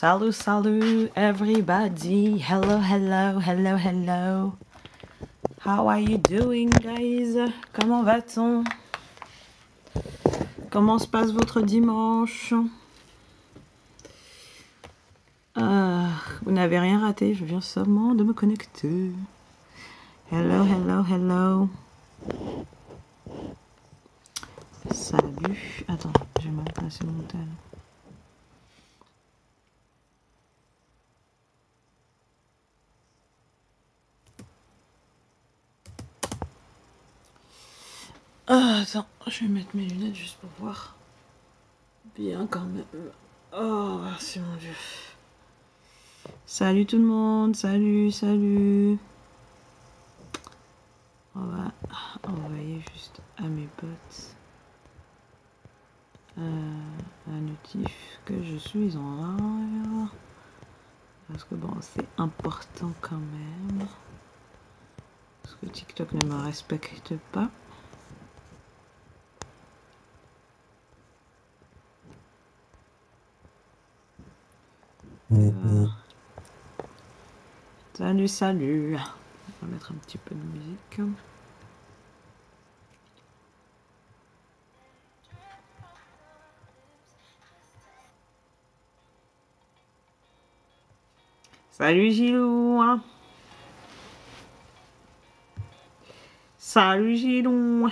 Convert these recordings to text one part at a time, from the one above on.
Salut, salut, everybody. Hello, hello, hello, hello. How are you doing, guys? Comment va-t-on? Comment se passe votre dimanche? Vous n'avez rien raté, je viens seulement de me connecter. Hello, hello, hello. Salut. Attends, je vais mal placer mon tel. Attends, je vais mettre mes lunettes juste pour voir. Bien quand même. Oh, merci mon Dieu. Salut tout le monde, salut, salut. On va envoyer juste à mes potes un notif que je suis en live. Parce que bon, c'est important quand même. Parce que TikTok ne me respecte pas. Salut, salut. On va mettre un petit peu de musique. Salut Gilou. Salut Gilou.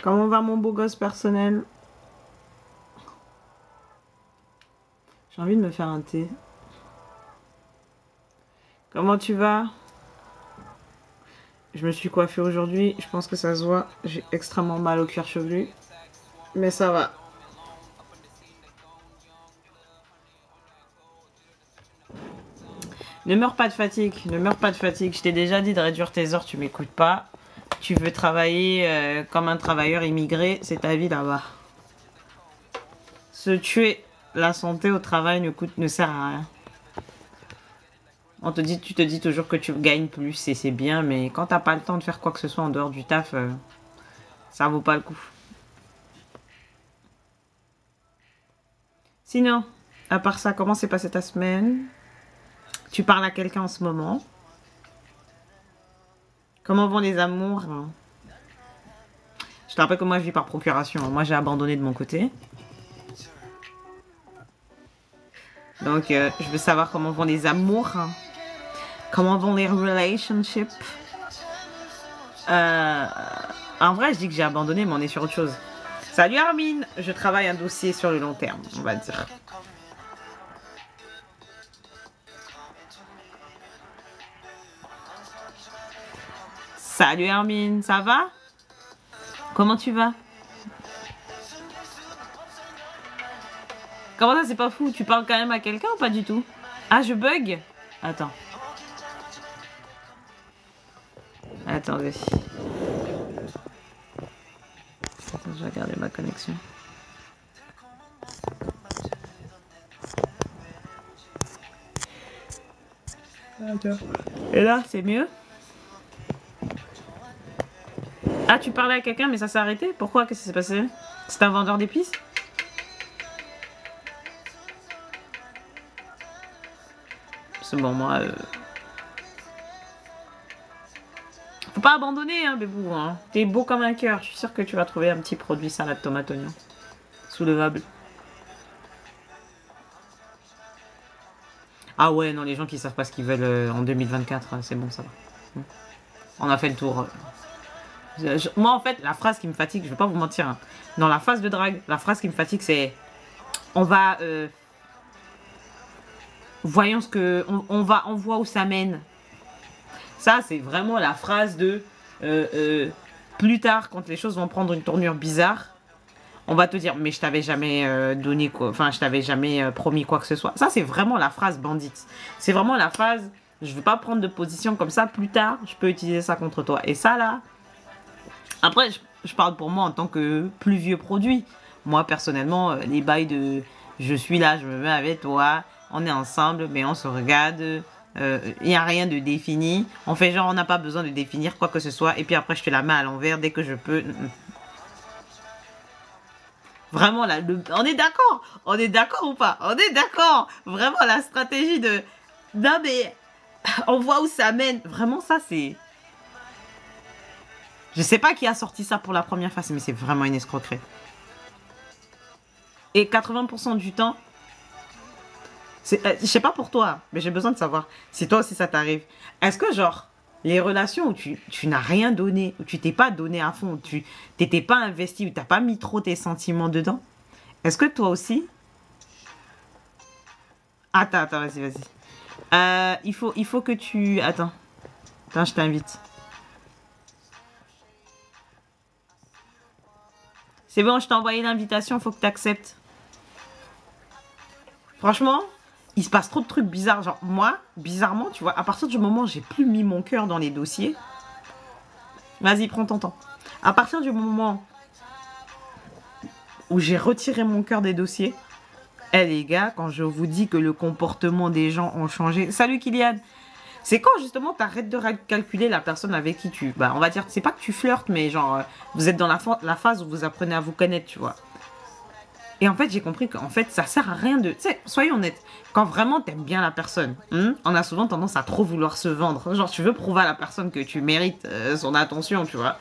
Comment va mon beau gosse personnel? J'ai envie de me faire un thé. Comment tu vas? Je me suis coiffée aujourd'hui. Je pense que ça se voit. J'ai extrêmement mal au cuir chevelu. Mais ça va. Ne meurs pas de fatigue. Ne meurs pas de fatigue. Je t'ai déjà dit de réduire tes heures. Tu m'écoutes pas. Tu veux travailler comme un travailleur immigré. C'est ta vie là-bas. Se tuer. La santé au travail ne sert à rien. Tu te dis toujours que tu gagnes plus et c'est bien, mais quand t'as pas le temps de faire quoi que ce soit en dehors du taf, ça vaut pas le coup. Sinon, à part ça, comment s'est passée ta semaine? Tu parles à quelqu'un en ce moment? Comment vont les amours? Je te rappelle que moi je vis par procuration. Moi j'ai abandonné de mon côté. Donc je veux savoir comment vont les amours. Comment vont les relationships. En vrai je dis que j'ai abandonné, mais on est sur autre chose. Salut Armin. Je travaille un dossier sur le long terme, on va dire. Salut Armin, ça va? Comment tu vas? Comment ça, c'est pas fou? Tu parles quand même à quelqu'un ou pas du tout? Ah, je bug? Attends. Attendez. Attends, je vais regarder ma connexion. Attends. Et là, c'est mieux? Ah, tu parlais à quelqu'un, mais ça s'est arrêté? Pourquoi? Qu'est-ce qui s'est passé? C'est un vendeur d'épices? C'est bon, moi... Faut pas abandonner, hein, bébou. Hein. T'es beau comme un cœur. Je suis sûre que tu vas trouver un petit produit salade tomate oignon. Soulevable. Ah ouais, non, les gens qui savent pas ce qu'ils veulent en 2024, c'est bon, ça va. On a fait le tour. Moi, en fait, la phrase qui me fatigue, je vais pas vous mentir. Hein. Dans la phase de drague, la phrase qui me fatigue, c'est... On va... voyons ce que... On voit où ça mène. Ça, c'est vraiment la phrase de... plus tard, quand les choses vont prendre une tournure bizarre, on va te dire, mais je t'avais jamais donné quoi. Enfin, je t'avais jamais promis quoi que ce soit. Ça, c'est vraiment la phrase bandite. C'est vraiment la phrase, je veux pas prendre de position comme ça. Plus tard, je peux utiliser ça contre toi. Et ça, là... Après, je parle pour moi en tant que plus vieux produit. Moi, personnellement, les bails de... Je suis là, je me mets avec toi. On est ensemble, mais on se regarde... Il n'y a rien de défini. On fait genre, on n'a pas besoin de définir quoi que ce soit. Et puis après, je te la mets à l'envers dès que je peux. Vraiment, là, on est d'accord. On est d'accord ou pas? On est d'accord. Vraiment, la stratégie de... Non, mais on voit où ça mène. Vraiment, ça, c'est... Je sais pas qui a sorti ça pour la première fois, mais c'est vraiment une escroquerie. Et 80% du temps, je sais pas pour toi, mais j'ai besoin de savoir si toi aussi ça t'arrive. Est-ce que genre, les relations où tu n'as rien donné, où tu t'es pas donné à fond, où tu t'étais pas investi, où t'as pas mis trop tes sentiments dedans, est-ce que toi aussi... Attends, vas-y. Il faut que tu... Attends, je t'invite. C'est bon, je t'ai envoyé l'invitation, faut que tu acceptes. Franchement, il se passe trop de trucs bizarres. Genre, moi, bizarrement, tu vois, à partir du moment où j'ai plus mis mon cœur dans les dossiers, vas-y, prends ton temps. À partir du moment où j'ai retiré mon cœur des dossiers, les gars, quand je vous dis que le comportement des gens ont changé... Salut Kylian. C'est quand justement t'arrêtes de calculer la personne avec qui tu... Bah, on va dire, c'est pas que tu flirtes, mais genre, vous êtes dans la phase où vous apprenez à vous connaître, tu vois. Et en fait, j'ai compris qu'en fait, ça sert à rien de... Tu sais, soyons honnêtes, quand vraiment t'aimes bien la personne, on a souvent tendance à trop vouloir se vendre. Genre, tu veux prouver à la personne que tu mérites son attention, tu vois.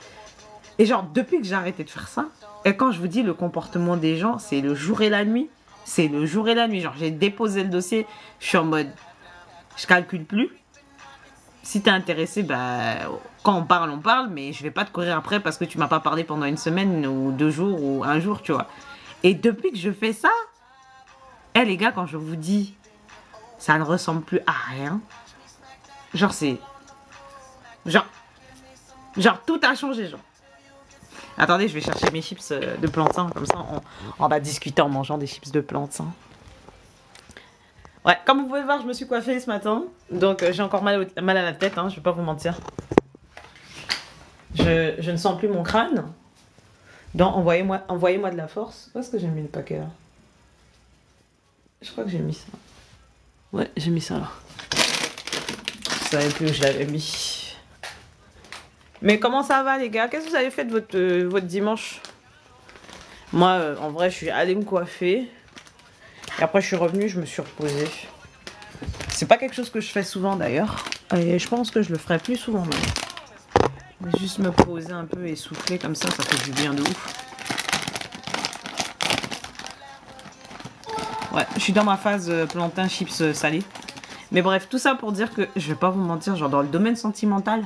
Et genre, depuis que j'ai arrêté de faire ça, et quand je vous dis le comportement des gens, c'est le jour et la nuit. C'est le jour et la nuit. Genre, j'ai déposé le dossier, je suis en mode... Je calcule plus. Si t'es intéressé, bah, quand on parle, mais je vais pas te courir après parce que tu m'as pas parlé pendant une semaine ou 2 jours ou un jour, tu vois. Et depuis que je fais ça, les gars, quand je vous dis, ça ne ressemble plus à rien. Genre, c'est... Genre, tout a changé, genre. Attendez, je vais chercher mes chips de plantain, comme ça, on va discuter en mangeant des chips de plantain. Ouais, comme vous pouvez voir, je me suis coiffée ce matin. Donc, j'ai encore mal à la tête, je vais pas vous mentir. Je ne sens plus mon crâne. Donc, envoyez-moi de la force. Où est-ce que j'ai mis le paquet, là? Je crois que j'ai mis ça. Ouais, j'ai mis ça, là. Je savais plus où je l'avais mis. Mais comment ça va, les gars? Qu'est-ce que vous avez fait de votre dimanche? Moi, en vrai, je suis allée me coiffer. Et après, je suis revenue, je me suis reposée. C'est pas quelque chose que je fais souvent d'ailleurs. Et je pense que je le ferai plus souvent même. Juste me poser un peu et souffler comme ça fait du bien de ouf. Ouais, je suis dans ma phase plantain chips salé. Mais bref, tout ça pour dire que, je vais pas vous mentir, genre dans le domaine sentimental,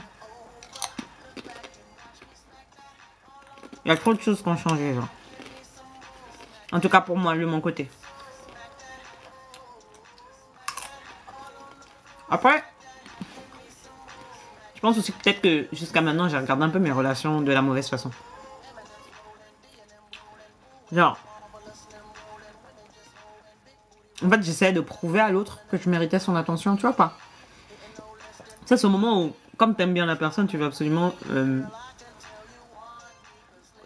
il y a trop de choses qui ont changé, genre. En tout cas pour moi, de mon côté. Après, je pense aussi peut-être que jusqu'à maintenant, j'ai regardé un peu mes relations de la mauvaise façon. Genre, en fait, j'essayais de prouver à l'autre que je méritais son attention, tu vois pas? Ça, c'est au moment où, comme t'aimes bien la personne, tu veux absolument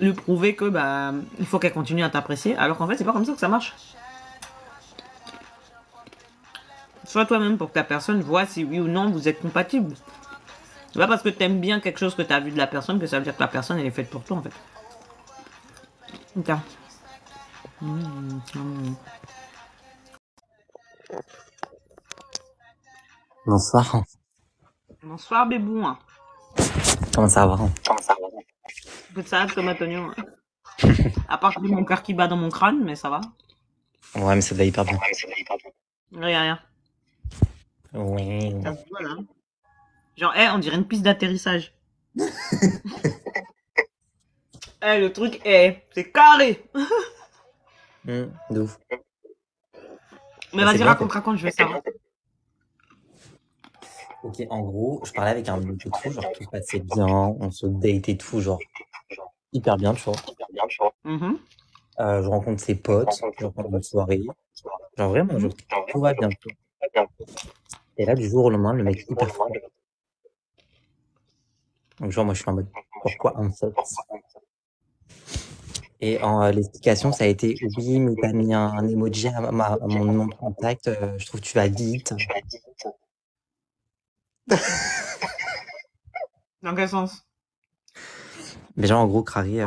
lui prouver que bah il faut qu'elle continue à t'apprécier, alors qu'en fait, c'est pas comme ça que ça marche. Sois toi-même pour que ta personne voit si oui ou non vous êtes compatible. C'est pas parce que t'aimes bien quelque chose que t'as vu de la personne que ça veut dire que la personne elle est faite pour toi en fait. Ok. Bonsoir. Bonsoir bébou. Comment ça va? Peu de salade, tomate, oignon. À part mon cœur qui bat dans mon crâne, mais ça va. Ouais, mais ça va hyper bien. Rien. Oui. Voilà. Genre, on dirait une piste d'atterrissage. Le truc c'est carré. De ouf. Mais vas-y, raconte, je vais savoir. Ok, en gros, je parlais avec un mec et tout, genre tout se passait bien, on se date et tout, genre hyper bien, tu vois. Je rencontre ses potes, je rencontre une soirée, genre vraiment, tout va bien, tu vois. Et là, du jour au lendemain, le mec est hyper froid. Donc genre, moi, je suis en mode, pourquoi un fait? Et l'explication, ça a été, oui, mais t'as mis un emoji à mon nom de contact, je trouve que tu vas vite. Dans quel sens? Mais genre, en gros, Crary,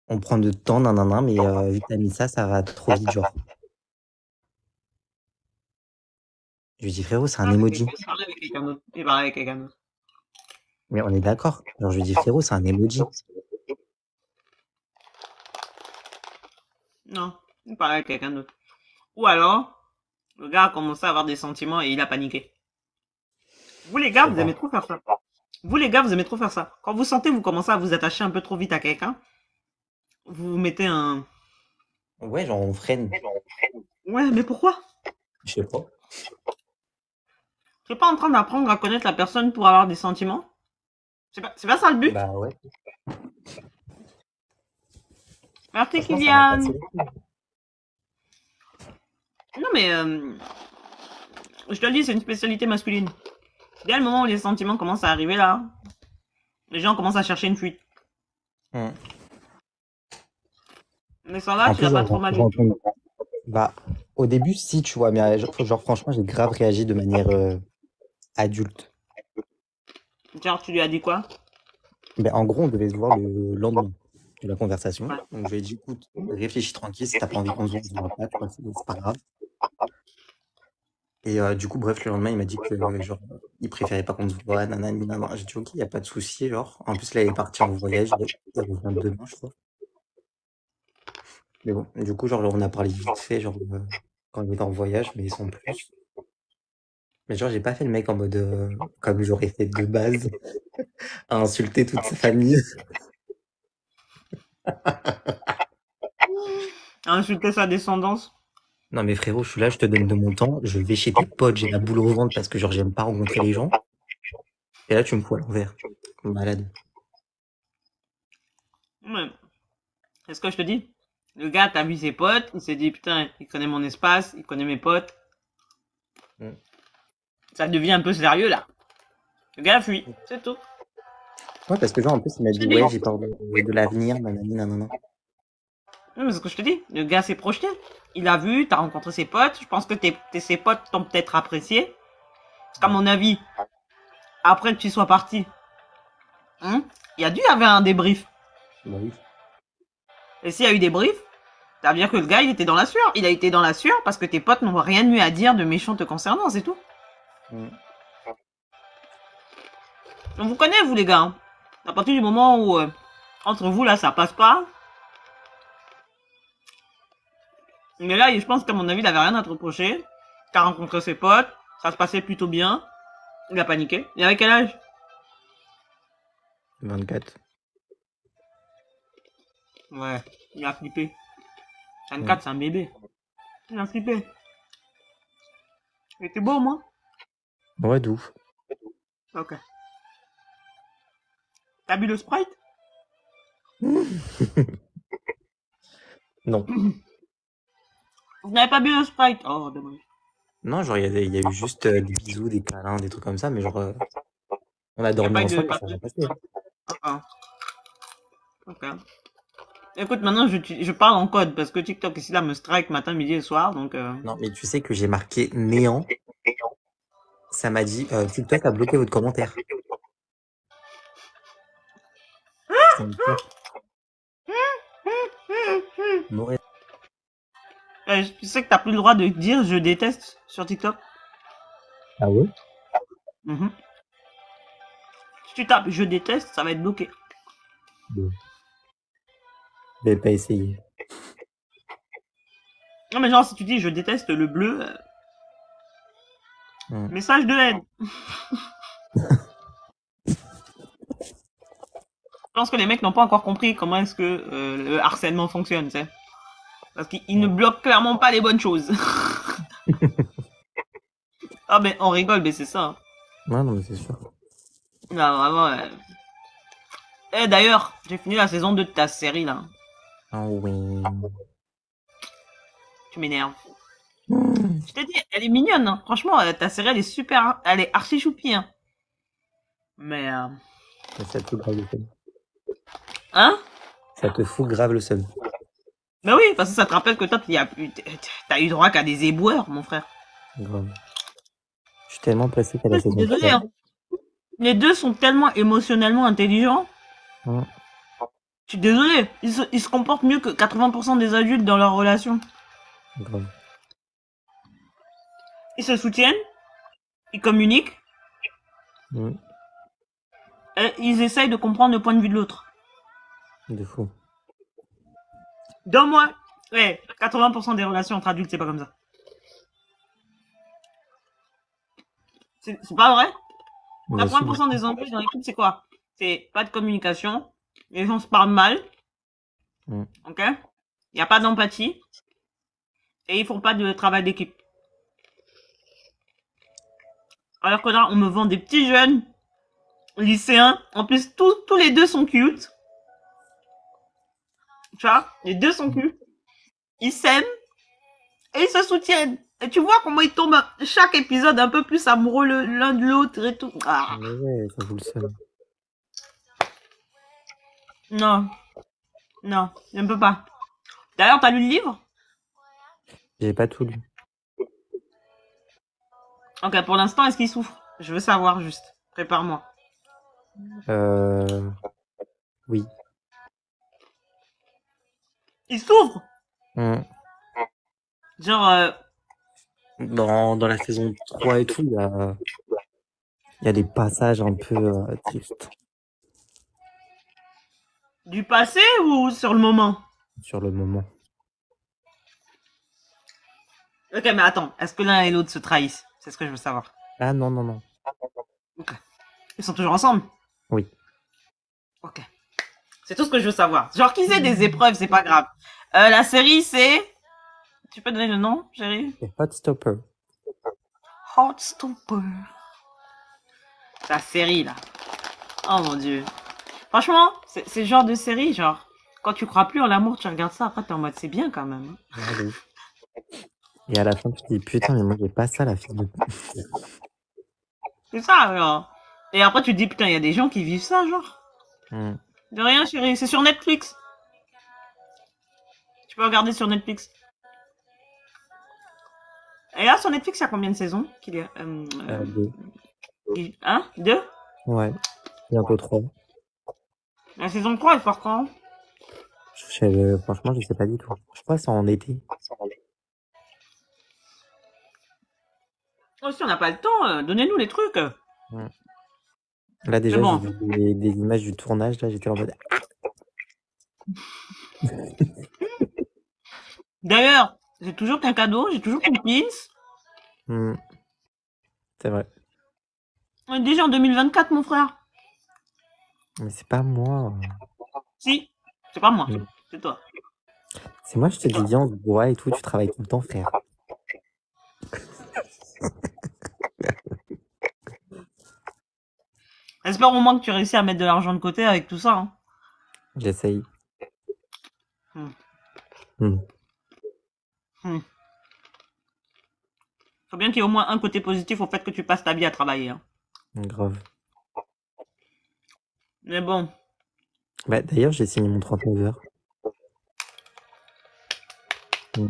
On prend de temps, nanana, mais vu que t'as mis ça va trop vite, genre. Je lui dis, frérot, c'est un emoji. Il parlait avec quelqu'un d'autre. Il parlait avec quelqu'un d'autre. Mais on est d'accord. Genre, je lui dis, frérot, c'est un emoji. Non, il parlait avec quelqu'un d'autre. Ou alors, le gars a commencé à avoir des sentiments et il a paniqué. Vous les gars, vous aimez trop faire ça. Vous les gars, vous aimez trop faire ça. Quand vous sentez, vous commencez à vous attacher un peu trop vite à quelqu'un, vous mettez un... Ouais, genre, on freine. Ouais, mais pourquoi? Je sais pas. Tu n'es pas en train d'apprendre à connaître la personne pour avoir des sentiments? C'est pas ça le but? Bah ouais. Merci Franchement, ça m'a Kylian. cassé les couilles. Non mais, je te le dis, c'est une spécialité masculine. Dès le moment où les sentiments commencent à arriver là, les gens commencent à chercher une fuite. Mais ça là, En tu l'as plus, pas genre, trop mal. bah, au début, si, tu vois, mais genre, franchement, j'ai grave réagi de manière adulte. Genre, tu lui as dit quoi? Ben, en gros, on devait se voir le lendemain de la conversation. Donc, je lui ai dit, écoute, réfléchis tranquille, si t'as pas envie qu'on se voit, on se voit pas, tu vois, c'est pas grave. Et du coup, bref, le lendemain, il m'a dit que, genre, il préférait pas qu'on se voit, nanani, nanana. J'ai dit, ok, y a pas de souci, genre. En plus, là, il est parti en voyage, il revient demain, je crois. Mais bon, du coup, genre, on a parlé vite fait, genre, quand il était en voyage, mais sans plus. Mais genre, j'ai pas fait le mec en mode, comme j'aurais fait de base, à insulter toute sa famille. Insulter sa descendance. Non, mais frérot, je suis là, je te donne de mon temps, je vais chez tes potes, j'ai la boule au ventre parce que, genre, j'aime pas rencontrer les gens. Et là, tu me fous à l'envers. Malade. Ouais. C'est ce que je te dis. Le gars, t'as vu ses potes, il s'est dit, putain, il connaît mon espace, il connaît mes potes. Ça devient un peu sérieux, là. Le gars fuit, c'est tout. Ouais, parce que genre, en plus, il m'a dit, ouais, j'ai peur de l'avenir, nanani, nanana. Oui, mais c'est ce que je te dis. Le gars s'est projeté. Il a vu, t'as rencontré ses potes. Je pense que ses potes t'ont peut-être apprécié. Parce qu'à mon avis, après que tu sois parti, il y a dû y avoir un débrief. Bah oui. Et s'il y a eu des briefs, ça veut dire que le gars, il était dans la sueur. Il a été dans la sueur parce que tes potes n'ont rien eu à dire de méchant te concernant, c'est tout. On vous connaît, vous, les gars. Hein. À partir du moment où, entre vous, là, ça passe pas. Mais là, je pense qu'à mon avis, il avait rien à te reprocher. T'as rencontré ses potes. Ça se passait plutôt bien. Il a paniqué. Il avait quel âge? 24. Ouais, il a flippé. 24, c'est un bébé. Il a flippé. Il était beau, moi. Ouais, d'ouf. Ok. T'as bu le Sprite? Non. Vous n'avez pas bu le Sprite? Oh, dommage. Non, genre, il y a eu juste des bisous, des câlins, des trucs comme ça, mais genre, on a dormi ensemble, ça s'est passé. Ok. Écoute, maintenant, je parle en code parce que TikTok ici, là, me strike matin, midi et soir, donc... Non, mais tu sais que j'ai marqué néant. Ça m'a dit, TikTok a bloqué votre commentaire. Tu sais que t'as plus le droit de dire je déteste sur TikTok. Ah ouais? Si tu tapes je déteste, ça va être bloqué. Bon. Je vais pas essayer. Non, mais genre, si tu dis je déteste le bleu, message de haine. Je pense que les mecs n'ont pas encore compris comment est-ce que le harcèlement fonctionne, tu sais. Parce qu'ils ne bloquent clairement pas les bonnes choses. Ah, mais on rigole, mais c'est ça. Hein. Ouais, non, mais c'est sûr. Non, vraiment. Eh, d'ailleurs, j'ai fini la saison 2 de ta série, là. Ah oui. Tu m'énerves. Je t'ai dit, elle est mignonne, hein. Franchement, ta série, elle est super, elle est archi choupie, hein. Mais, Ça te fout grave le seum. Hein? Ça te fout grave le seum. Bah oui, parce que ça te rappelle que toi, t'as eu droit qu'à des éboueurs, mon frère. Grave. Je suis tellement pressé qu'à la saison 3. Désolé, hein. Les deux sont tellement émotionnellement intelligents. Je suis désolée, ils se comportent mieux que 80% des adultes dans leur relation. Grave. Ils se soutiennent, ils communiquent, Mm. et ils essayent de comprendre le point de vue de l'autre. De fou. Dans moi, ouais, 80% des relations entre adultes, c'est pas comme ça. C'est pas vrai? Bien sûr. 80% des embûches dans les couples, c'est quoi? C'est pas de communication, les gens se parlent mal, Mm. ok? Il n'y a pas d'empathie, et ils font pas de travail d'équipe. Alors que là, on me vend des petits jeunes lycéens. En plus, tous les deux sont cute. Tu vois, les deux sont cute. Ils s'aiment et ils se soutiennent. Et tu vois comment ils tombent chaque épisode un peu plus amoureux l'un de l'autre et tout. Ah. Mais ouais, ça vous le seul. Non, non, je ne peux pas. D'ailleurs, t'as lu le livre? J'ai pas tout lu. Ok, pour l'instant, est-ce qu'il souffre? Je veux savoir juste. Prépare-moi. Oui. Il souffre? Mm. Genre, Dans la saison 3 et tout, il y a des passages un peu tristes du passé ou sur le moment? sur le moment. Ok, mais attends, est-ce que l'un et l'autre se trahissent? C'est ce que je veux savoir. Ah non, non, non. Ok. Ils sont toujours ensemble? Oui. Ok. C'est tout ce que je veux savoir. Genre qu'ils aient des épreuves, c'est pas grave. La série, c'est... Tu peux donner le nom, chérie? C'est Heartstopper. Heartstopper. La série, là. Oh mon dieu. Franchement, c'est le genre de série, genre... Quand tu crois plus en l'amour, tu regardes ça, après t'es en mode c'est bien quand même. Ouais. Et à la fin, tu te dis putain, mais moi j'ai pas ça, la fille de. C'est ça, genre. Et après tu te dis putain, il y a des gens qui vivent ça, genre. Mm. De rien, chérie, c'est sur Netflix. Tu peux regarder sur Netflix. Et là, sur Netflix, il y a combien de saisons qu'il y a 2. Hein? 2? Ouais. Bientôt 3. La saison 3, elle sort quand? Franchement, je sais pas du tout. Je crois que c'est en été. Oh, si on n'a pas le temps, donnez-nous les trucs. Mm. Là, déjà, bon. j'ai vu des images du tournage. Là, j'étais en mode. D'ailleurs, j'ai toujours qu'un cadeau, j'ai toujours qu'une pins. Mm. C'est vrai. On est déjà en 2024, mon frère. Mais c'est pas moi. Si, c'est pas moi, Mm. c'est toi. C'est moi, je te dis, viens, on se voit et tout. Tu travailles tout le temps, frère. J'espère au moins que tu réussis à mettre de l'argent de côté avec tout ça. Hein. J'essaye. Mm. Mm. Mm. Faut bien qu'il y ait au moins un côté positif au fait que tu passes ta vie à travailler. Hein. Grave. Mais bon. Bah, d'ailleurs, j'ai signé mon 39 heures. Mm.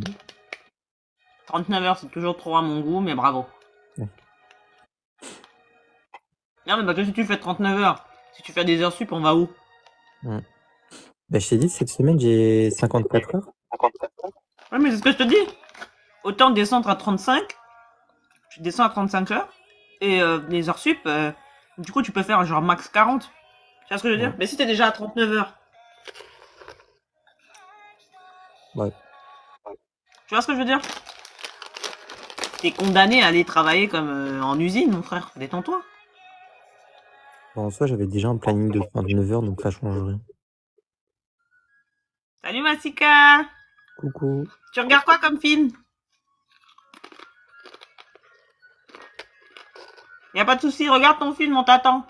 39 heures, c'est toujours trop à mon goût, mais bravo. Ouais. Non, mais parce que si tu fais 39 heures, si tu fais des heures sup, on va où? Mm. Bah, je t'ai dit, cette semaine, j'ai 54 heures. Ouais, mais c'est ce que je te dis. Autant descendre à 35, tu descends à 35 heures, et les heures sup, du coup, tu peux faire genre max 40. Tu vois ce que je veux dire? Ouais. Mais si t'es déjà à 39 heures. Ouais. Tu vois ce que je veux dire? T'es condamné à aller travailler comme en usine, mon frère. Détends-toi. Bon, en soi, j'avais déjà un planning de 39 heures, donc ça change rien. Salut Massika. Coucou. Tu regardes quoi comme film? Y a pas de souci, regarde ton film, on t'attend.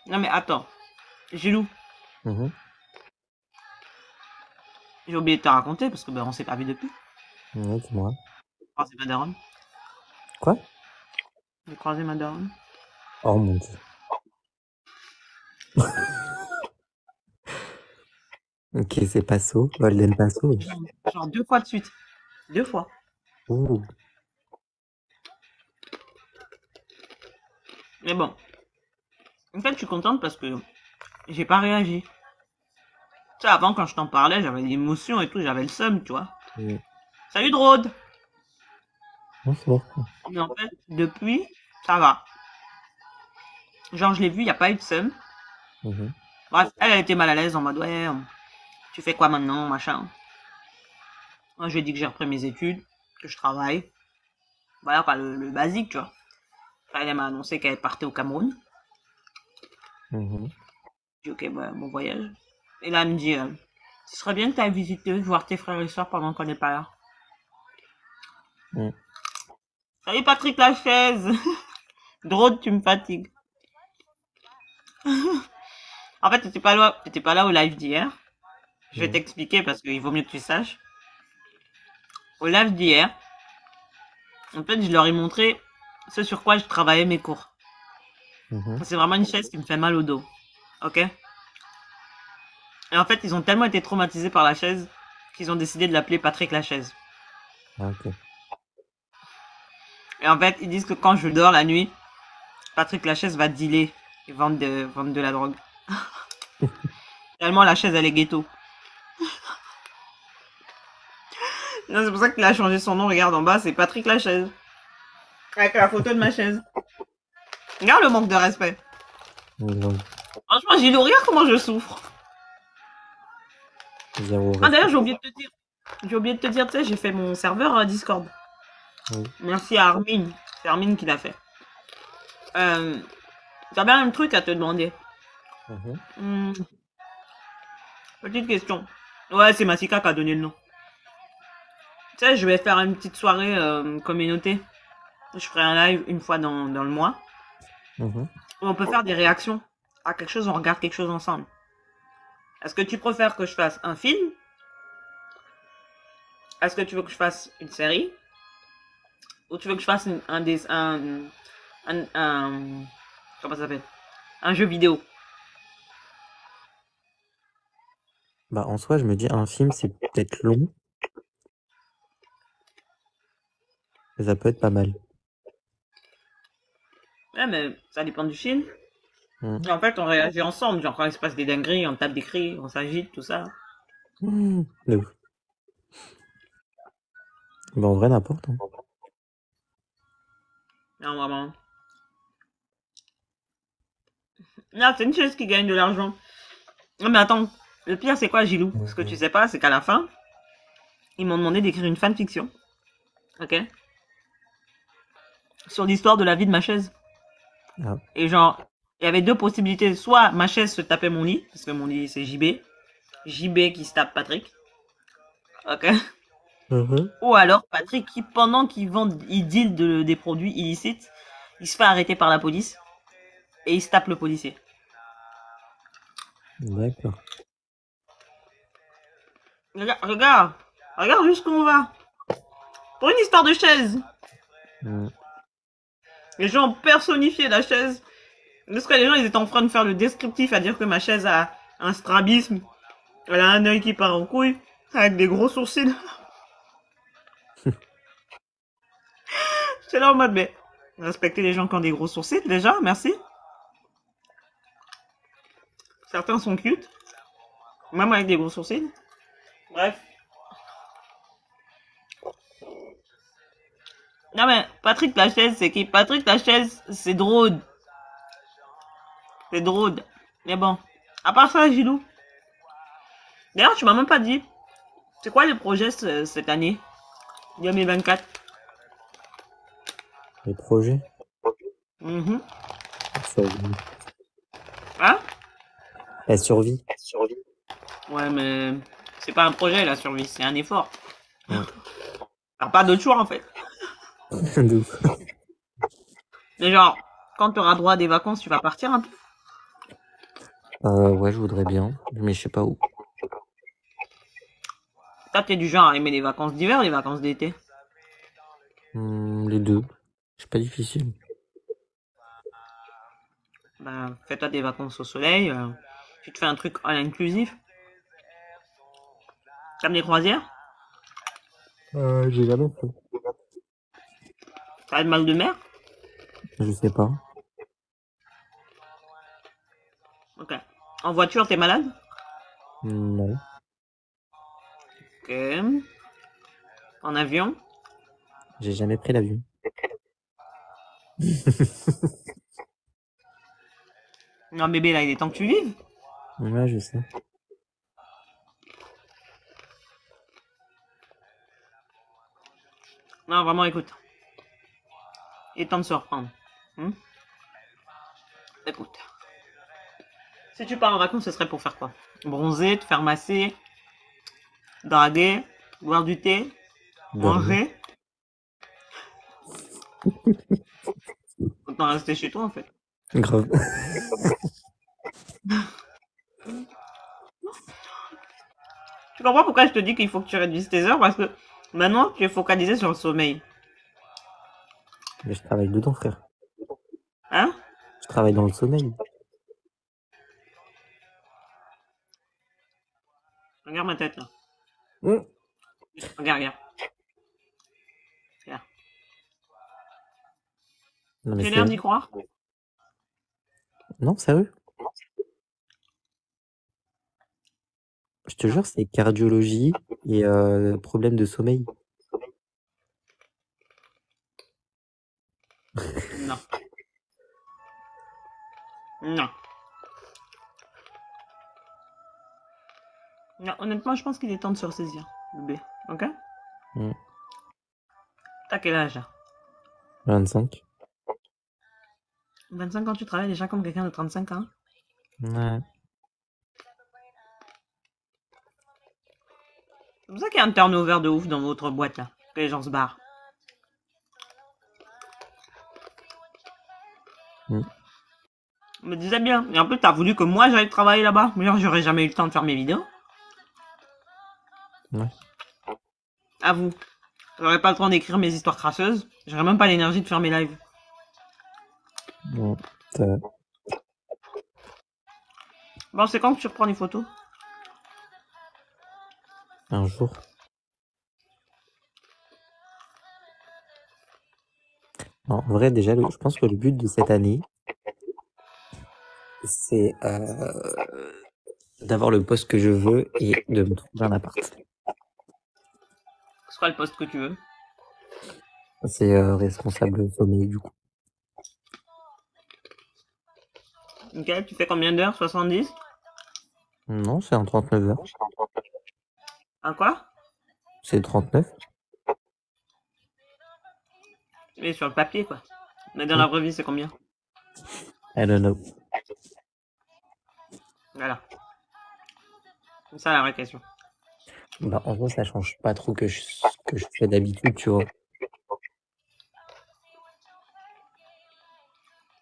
Non mais attends, Gilou, Mhm. j'ai oublié de te raconter parce que on s'est pas vu depuis. Ouais, dis-moi. J'ai croisé ma daronne. Quoi? J'ai croisé ma daronne. Oh mon dieu. Ok, c'est Passo, Golden Passo. Genre 2 fois de suite. 2 fois. Ouh. Mais bon. En fait, je suis contente parce que j'ai pas réagi. Tu sais, avant, quand je t'en parlais, j'avais l'émotion et tout, j'avais le seum, tu vois. Mm. Salut Drôde. Bonsoir. Mais en fait, depuis, ça va. Genre, je l'ai vu, il n'y a pas eu de seum. Mhm. Bref, elle était mal à l'aise en mode, ouais, tu fais quoi maintenant, machin. Moi, je lui ai dit que j'ai repris mes études, que je travaille. Voilà, quoi, le basique, tu vois. Enfin, elle m'a annoncé qu'elle partait au Cameroun. Mhm. J'ai dit, ok, bah, bon voyage. Et là, elle me dit, ce serait bien que tu ailles visiter, voir tes frères et soeurs pendant qu'on n'est pas là. Mm. Salut Patrick Lachaise. Drôle, tu me fatigues. En fait, t'étais pas là au live d'hier. Je vais Mm. t'expliquer parce qu'il vaut mieux que tu saches. Au live d'hier, en fait, je leur ai montré ce sur quoi je travaillais mes cours. Mhm. C'est vraiment une chaise qui me fait mal au dos. Ok? Et en fait, ils ont tellement été traumatisés par la chaise qu'ils ont décidé de l'appeler Patrick Lachaise. Ah, ok. Et en fait, ils disent que quand je dors la nuit, Patrick Lachaise va dealer et vendre de la drogue. Tellement la chaise, elle est ghetto. C'est pour ça qu'il a changé son nom. Regarde en bas, c'est Patrick Lachaise. Avec la photo de ma chaise. Regarde le manque de respect. Non, Franchement, Gilles, regarde comment je souffre. zéro Ah, d'ailleurs, respect. j'ai oublié de te dire. J'ai oublié de te dire, tu sais, j'ai fait mon serveur Discord. Oui. Merci à Armin. C'est Armin qui l'a fait. J'avais un truc à te demander. Mhm. Petite question. Ouais, c'est Massika qui a donné le nom. Tu sais, je vais faire une petite soirée communauté. Je ferai un live une fois dans le mois. Mhm. Où on peut faire des réactions à quelque chose, on regarde quelque chose ensemble. Est-ce que tu préfères que je fasse un film? Est-ce que tu veux que je fasse une série? Ou tu veux que je fasse comment ça s'appelle? Un jeu vidéo? Bah, en soi, je me dis, un film, c'est peut-être long, mais ça peut être pas mal. Ouais, mais ça dépend du film. Mhm. Et en fait, on réagit ensemble. Genre, quand il se passe des dingueries, on tape des cris, on s'agite, tout ça. De ouf. Bah, en vrai, n'importe. Hein. Non, vraiment. Là, c'est une chaise qui gagne de l'argent. Non, mais attends. Le pire, c'est quoi, Gilou? Ce que tu sais pas, c'est qu'à la fin, ils m'ont demandé d'écrire une fanfiction. Ok? Sur l'histoire de la vie de ma chaise. Ah. Et genre, il y avait deux possibilités. Soit ma chaise se tapait mon lit, parce que mon lit c'est JB. JB qui se tape Patrick. Ok. Mhm. Ou alors Patrick qui, pendant qu'il vend, il deal des produits illicites, il se fait arrêter par la police et il se tape le policier. D'accord. Regarde jusqu'où on va. Pour une histoire de chaise. Mhm. Les gens ont personnifié la chaise. Parce que les gens ils étaient en train de faire le descriptif à dire que ma chaise a un strabisme. Elle a un œil qui part en couille. Avec des gros sourcils. C'est là en mode, mais respectez les gens qui ont des gros sourcils déjà, merci. Certains sont cute, même avec des gros sourcils. Bref. Non mais Patrick Lachaise, c'est qui? Patrick Lachaise, c'est drôle. C'est drôle. Mais bon, à part ça, Gilou. D'ailleurs, tu m'as même pas dit, c'est quoi les projets cette année 2024? Les projets? Mhm. Survie. Hein? La survie. Ouais, mais c'est pas un projet la survie, c'est un effort. Mhm. T'as pas d'autre choix en fait. De ouf. Mais genre, quand tu auras droit à des vacances, tu vas partir un peu. Ouais, je voudrais bien, mais je sais pas où. Toi, t'es du genre à aimer les vacances d'hiver, les vacances d'été. Les deux. C'est pas difficile. Ben, fais-toi des vacances au soleil. Tu te fais un truc all inclusif. Comme des croisières. J'ai jamais fait. T'as le mal de mer. Je sais pas. Ok. En voiture, t'es malade. Non. Ok. En avion? J'ai jamais pris l'avion. Non, bébé, là, il est temps que tu vives. Ouais, je sais. Non, vraiment, écoute. Il est temps de se reprendre. Écoute. Si tu pars en vacances, ce serait pour faire quoi? Bronzer, te faire masser, draguer, boire du thé, Dormir. manger. Autant rester chez toi, en fait. Grave. Tu comprends pourquoi je te dis qu'il faut que tu réduises tes heures? Parce que maintenant, tu es focalisé sur le sommeil. Mais je travaille dedans, frère. Hein? Je travaille dans le sommeil. Regarde ma tête, là. Mmh. Regarde, regarde. Regarde. Non, mais J'ai c'est... l'air d'y croire. Non, sérieux? Je te jure, c'est cardiologie et problème de sommeil. Non. Non. Non, honnêtement, je pense qu'il est temps de se ressaisir, bébé. Ok? Mmh. T'as quel âge, là? 25. 25 ans, tu travailles déjà comme quelqu'un de 35 ans? Ouais. C'est pour ça qu'il y a un turnover de ouf dans votre boîte, là. Que les gens se barrent. Je me disais bien. Et en plus, t'as voulu que moi j'aille travailler là-bas. Mais genre, j'aurais jamais eu le temps de faire mes vidéos. Ouais. À vous. J'aurais pas le temps d'écrire mes histoires crasseuses. J'aurais même pas l'énergie de faire mes lives. Bon, ça va. Bon, c'est quand que tu reprends les photos? Un jour. En vrai, déjà, je pense que le but de cette année, c'est d'avoir le poste que je veux et de me trouver un appart. C'est quoi le poste que tu veux? C'est responsable sommeil, du coup. Ok, tu fais combien d'heures? 70? Non, c'est en 39 heures. Un quoi? C'est 39. Mais sur le papier, quoi. Mais dans la vraie vie, c'est combien? I don't know. Voilà. C'est ça la vraie question. Bah, en gros, ça change pas trop que je fais d'habitude, tu vois.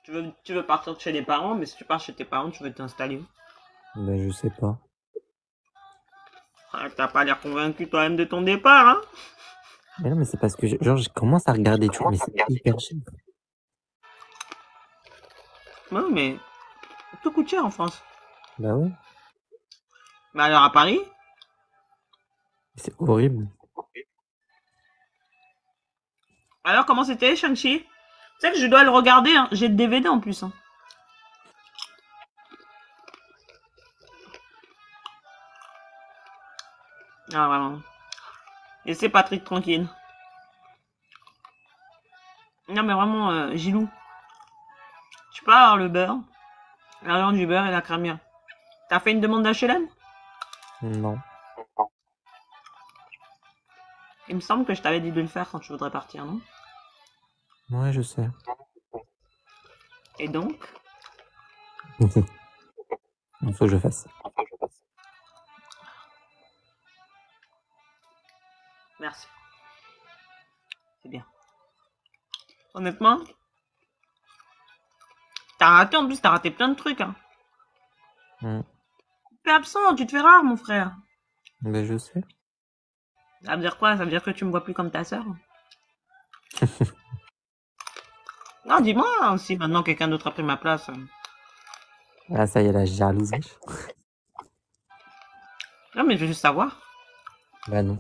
Tu veux partir de chez les parents, mais si tu pars chez tes parents, tu veux t'installer où? Ben, je sais pas. Ah, t'as pas l'air convaincu toi-même de ton départ, hein? Mais non, mais c'est parce que, genre, je commence à regarder, tu vois, mais c'est hyper cher. Ouais, mais tout coûte cher en France. Bah ouais, Mais alors à Paris? c'est horrible. Alors comment c'était, Shang-Chi? Tu sais que je dois le regarder, hein. J'ai le DVD en plus. Hein. Ah, vraiment. Laissez Patrick tranquille. Non, mais vraiment, Gilou, tu peux avoir le beurre, l'argent du beurre et la crémière. T'as fait une demande d'HLM? Non. Il me semble que je t'avais dit de le faire quand tu voudrais partir, non? Ouais, je sais. Et donc? Il faut que je fasse. Merci. C'est bien. Honnêtement, t'as raté en plus, t'as raté plein de trucs. Hein. Tu es absent, tu te fais rare, mon frère. Ben, je sais. Ça veut dire quoi? Ça veut dire que tu me vois plus comme ta sœur? Non, dis-moi aussi, maintenant quelqu'un d'autre a pris ma place. Ah, ça y est, la jalousie. Non, mais je veux juste savoir. Bah non.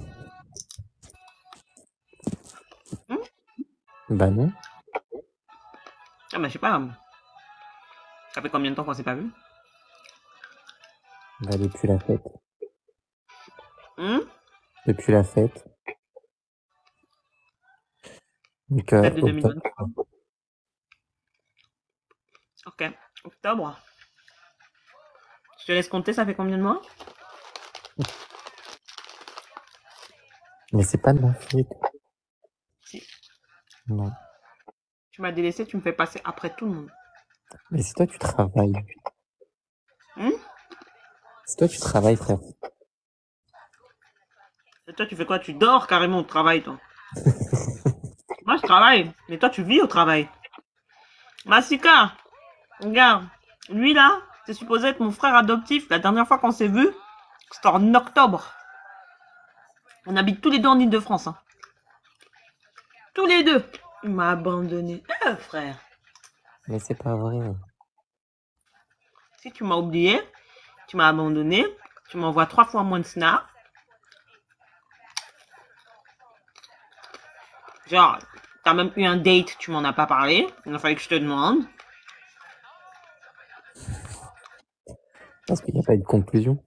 Bah non. Ah, bah je sais pas. Ça fait combien de temps qu'on s'est pas vu? Bah depuis la fête. Depuis la fête. Donc, Fête de octobre. 2023. Ok. Octobre. Je te laisse compter, ça fait combien de mois? Mais c'est pas de ma faute. Si. Non. Tu m'as délaissé, tu me fais passer après tout le monde. Mais c'est toi, tu travailles. C'est toi, tu travailles, frère. Et toi, tu fais quoi? Tu dors carrément au travail, toi. Moi, je travaille. Mais toi, tu vis au travail. Masika, regarde. Lui, là, c'est supposé être mon frère adoptif. La dernière fois qu'on s'est vu, c'était en octobre. On habite tous les deux en Ile-de-France. Hein. Tous les deux. Il m'a abandonné. Frère. Mais c'est pas vrai. Si tu m'as oublié, tu m'as abandonné, tu m'envoies 3 fois moins de snap. Genre, t'as même eu un date, tu m'en as pas parlé. Il a fallu que je te demande. Parce qu'il n'y a pas eu de conclusion.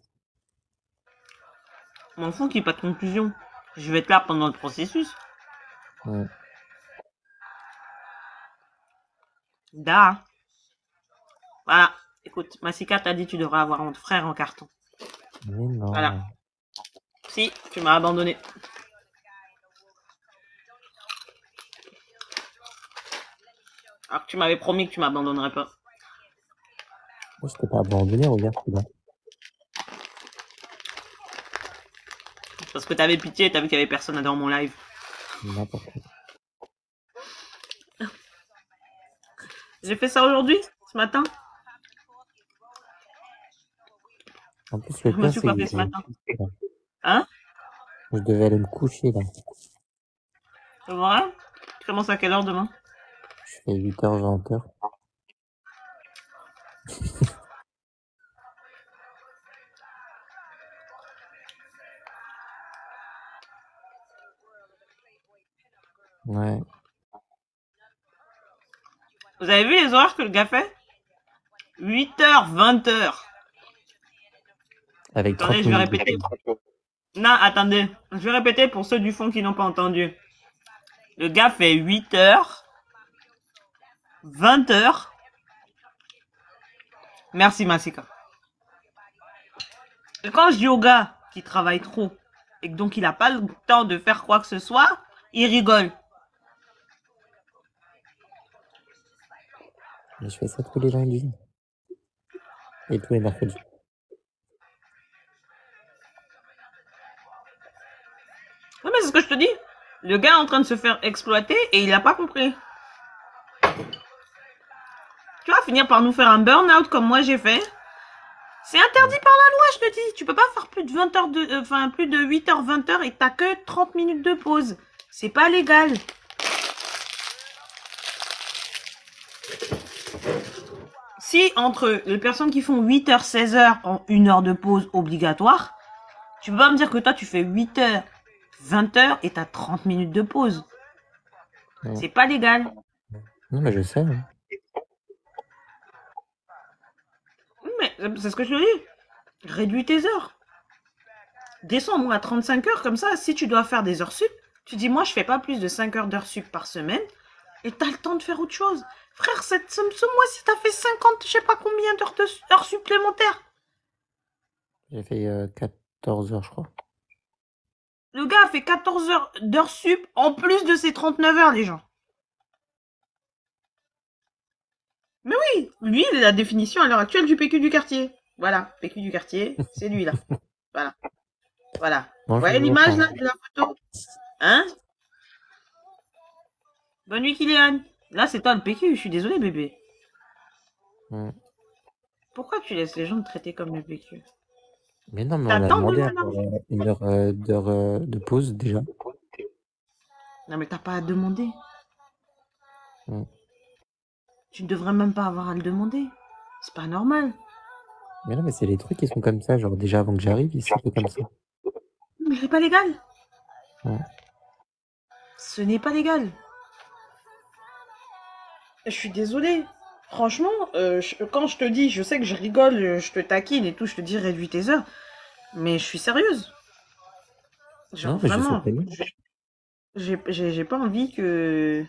Je m'en fous qu'il n'y ait pas de conclusion. Je vais être là pendant le processus. Ouais. Da. Voilà. Écoute, Masika t'a dit que tu devrais avoir un frère en carton. Mais non. Voilà. Si, tu m'as abandonné. Alors que tu m'avais promis que tu m'abandonnerais pas. Moi, je t'ai pas abandonné, regarde, là. Parce que t'avais pitié, t'as vu qu'il y avait personne dans mon live. N'importe quoi. J'ai fait ça aujourd'hui, ce matin. En plus, le Je me pire, suis c'est pas que fait ce matin. Hein? je devais aller me coucher, là. C'est vrai? Tu commences à quelle heure demain? Je fais 8h, 20h. Ouais. Vous avez vu les horaires que le gars fait? 8h, 20h. Avec 30 Attendez, je vais minutes. répéter. Non, attendez. Je vais répéter pour ceux du fond qui n'ont pas entendu. Le gars fait 8h, 20h. Merci, Masika. Et quand je dis au gars qui travaille trop et que donc il n'a pas le temps de faire quoi que ce soit, il rigole. Mais je fais ça tous les lundis. Et tous les mercredis. Oui, mais c'est ce que je te dis. Le gars est en train de se faire exploiter et il n'a pas compris. Tu vas finir par nous faire un burn-out comme moi j'ai fait. C'est interdit par la loi, je te dis. Tu peux pas faire plus de 20 heures de, plus de 8h, 20h et t'as que 30 minutes de pause. C'est pas légal. Si entre les personnes qui font 8h, 16h ont 1 heure de pause obligatoire, tu peux pas me dire que toi tu fais 8h, 20h et t'as 30 minutes de pause. Ouais. C'est pas légal. Non, mais je sais. Hein. Mais c'est ce que je te dis. Réduis tes heures. Descends-moi à 35 heures, comme ça, si tu dois faire des heures sup, tu dis, moi, je fais pas plus de 5 heures d'heures sup par semaine, et t'as le temps de faire autre chose. Frère, ce mois-ci, t'as fait 50, je sais pas combien d'heures supplémentaires. J'ai fait 14 heures, je crois. Le gars a fait 14 heures d'heures sup, en plus de ses 39 heures, les gens. Mais oui, lui, il est la définition à l'heure actuelle du PQ du quartier. Voilà, PQ du quartier, c'est lui, là. Voilà. Voilà. Vous voyez l'image, là, de la photo? Hein? Bonne nuit, Kylian. Là, c'est toi le PQ, je suis désolé, bébé. Pourquoi tu laisses les gens te traiter comme le PQ? Mais non, mais on a demandé à avoir 1 heure de pause, déjà. Non, mais t'as pas à demander. Tu ne devrais même pas avoir à le demander. C'est pas normal. Mais non, mais c'est les trucs qui sont comme ça. Genre, déjà avant que j'arrive, ils sont comme ça. Mais c'est pas légal. Ce n'est pas légal. Je suis désolée. Franchement, quand je te dis, je sais que je rigole, je te taquine et tout, je te dis réduis tes heures. Mais je suis sérieuse. Genre Non, mais je sais vraiment, très bien. j'ai pas envie que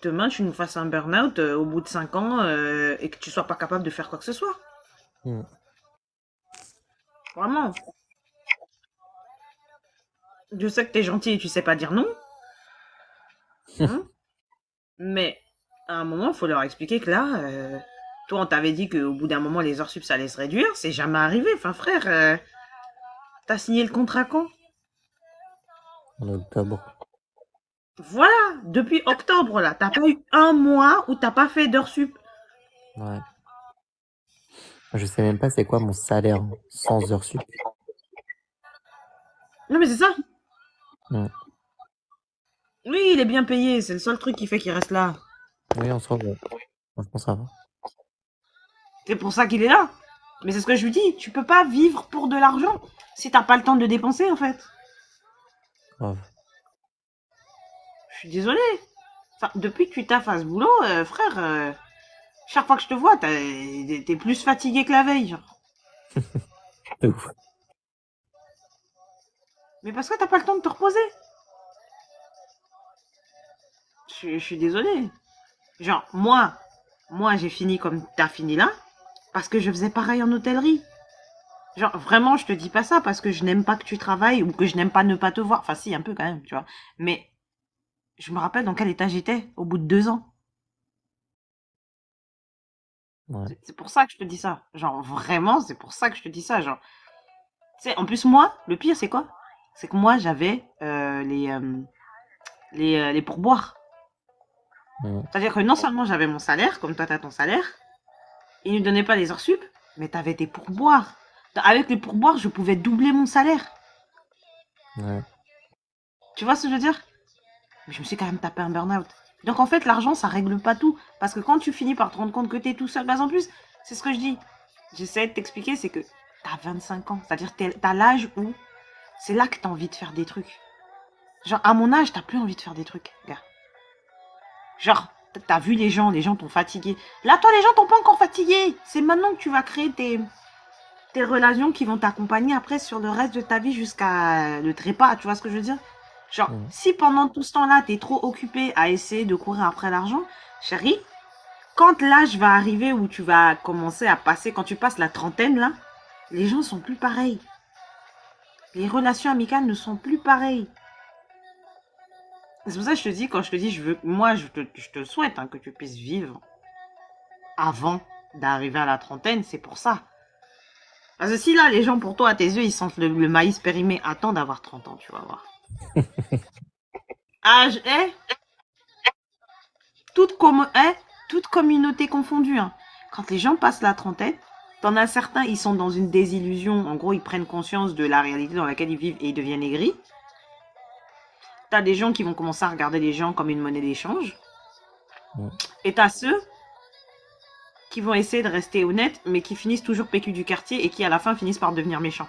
demain tu nous fasses un burn-out au bout de 5 ans et que tu sois pas capable de faire quoi que ce soit. Mm. Vraiment. Je sais que t'es gentil et tu sais pas dire non. Hein, mais à un moment, il faut leur expliquer que là, toi, on t'avait dit qu'au bout d'un moment, les heures sup, ça allait se réduire. C'est jamais arrivé. Enfin, frère, t'as signé le contrat quand? En octobre. Voilà, depuis octobre, là. T'as pas eu un mois où t'as pas fait d'heures sup. Ouais. Je sais même pas c'est quoi mon salaire sans heures sup. Non, mais c'est ça. Mm. Oui, il est bien payé. C'est le seul truc qui fait qu'il reste là. Oui, en soi, ouais. Franchement, ça va. C'est pour ça qu'il est là. Mais c'est ce que je lui dis. Tu peux pas vivre pour de l'argent si t'as pas le temps de dépenser, en fait. Grave. Je suis désolée. Enfin, depuis que tu taffes à ce boulot, frère, chaque fois que je te vois, t'es plus fatigué que la veille, genre. De ouf. Mais parce que t'as pas le temps de te reposer. Je suis désolée. Genre, moi, j'ai fini comme t'as fini là, parce que je faisais pareil en hôtellerie. Genre, vraiment, je te dis pas ça parce que je n'aime pas que tu travailles ou que je n'aime pas ne pas te voir. Enfin, si, un peu quand même, tu vois. Mais je me rappelle dans quel état j'étais au bout de 2 ans. Ouais. C'est pour ça que je te dis ça. Genre, vraiment, c'est pour ça que je te dis ça. Genre, tu sais, en plus, moi, le pire, c'est quoi? C'est que moi, j'avais les pourboires. Mm. C'est-à-dire que non seulement j'avais mon salaire, comme toi, t'as ton salaire, ils ne donnaient pas les heures sup, mais t'avais tes pourboires. Avec les pourboires, je pouvais doubler mon salaire. Ouais. Tu vois ce que je veux dire? Mais je me suis quand même tapé un burn-out. Donc en fait, l'argent, ça règle pas tout. Parce que quand tu finis par te rendre compte que t'es tout seul, bah en plus, c'est ce que je dis. J'essaie de t'expliquer, c'est que t'as 25 ans. C'est-à-dire t'as l'âge où c'est là que t'as envie de faire des trucs. Genre, à mon âge, t'as plus envie de faire des trucs, gars. Genre, t'as vu les gens t'ont fatigué. Là, toi, les gens t'ont pas encore fatigué. C'est maintenant que tu vas créer tes relations qui vont t'accompagner après sur le reste de ta vie jusqu'à le trépas. Tu vois ce que je veux dire? Genre, Mm. si pendant tout ce temps-là, t'es trop occupé à essayer de courir après l'argent, chérie, quand l'âge va arriver où tu vas commencer à passer, quand tu passes la trentaine, là, les gens sont plus pareils. Les relations amicales ne sont plus pareilles. C'est pour ça que je te dis, quand je te dis, moi, je te souhaite hein, que tu puisses vivre avant d'arriver à la trentaine, c'est pour ça. Parce que si là, les gens, pour toi, à tes yeux, ils sentent le maïs périmé, attends d'avoir 30 ans, tu vas voir. Âge est, toute communauté confondue. Hein. Quand les gens passent la trentaine, t'en as certains, ils sont dans une désillusion. En gros, ils prennent conscience de la réalité dans laquelle ils vivent et ils deviennent aigris. T'as des gens qui vont commencer à regarder les gens comme une monnaie d'échange. Mm. Et t'as ceux qui vont essayer de rester honnêtes, mais qui finissent toujours PQ du quartier et qui, à la fin, finissent par devenir méchants.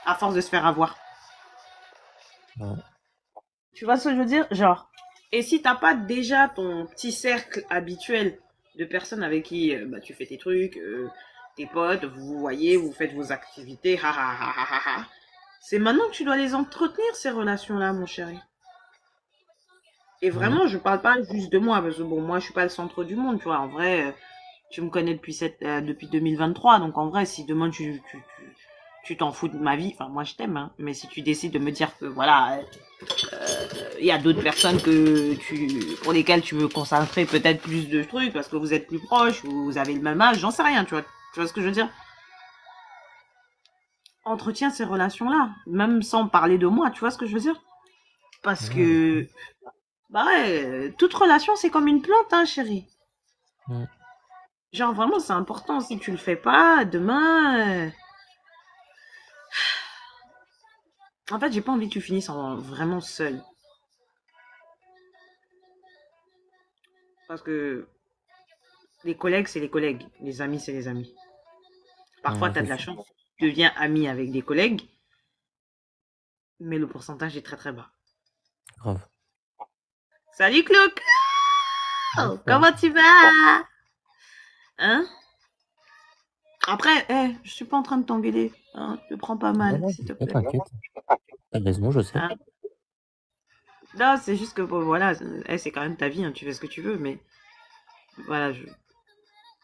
À force de se faire avoir. Ouais. Tu vois ce que je veux dire? Genre. Et si t'as pas déjà ton petit cercle habituel de personnes avec qui tu fais tes trucs, tes potes, vous vous voyez, vous faites vos activités, ha ha ha ha ha ha. C'est maintenant que tu dois les entretenir, ces relations-là, mon chéri. Et Mm. vraiment, je parle pas juste de moi, parce que bon, moi, je suis pas le centre du monde, tu vois. En vrai, tu me connais depuis 2023, donc en vrai, si demain tu t'en fous de ma vie, enfin, moi, je t'aime, hein, mais si tu décides de me dire que, voilà, il y a d'autres personnes pour lesquelles tu veux concentrer peut-être plus de trucs, parce que vous êtes plus proches, ou vous avez le même âge, j'en sais rien, tu vois ce que je veux dire? Entretiens ces relations-là, même sans parler de moi, tu vois ce que je veux dire? Parce Ouais, je sais. que, bah ouais, toute relation, c'est comme une plante, hein, chérie. Mm. Genre, vraiment, c'est important. Si tu le fais pas, demain. En fait, j'ai pas envie que tu finisses vraiment seul. Parce que les collègues, c'est les collègues. Les amis, c'est les amis. Parfois, Ouais, tu as c'est de la sûr. chance. Tu deviens ami avec des collègues. Mais le pourcentage est très très bas. Grave. Salut, Cloc! Ouais, ça va. Comment tu vas? Hein? Après, je suis pas en train de t'engueuler. Hein, ne prends pas Non, mal, non, s'il te t'inquiète, plaît. t'inquiète. T'as raison, je sais. Hein. Non, c'est juste que, bon, voilà, c'est quand même ta vie, hein, tu fais ce que tu veux, mais voilà,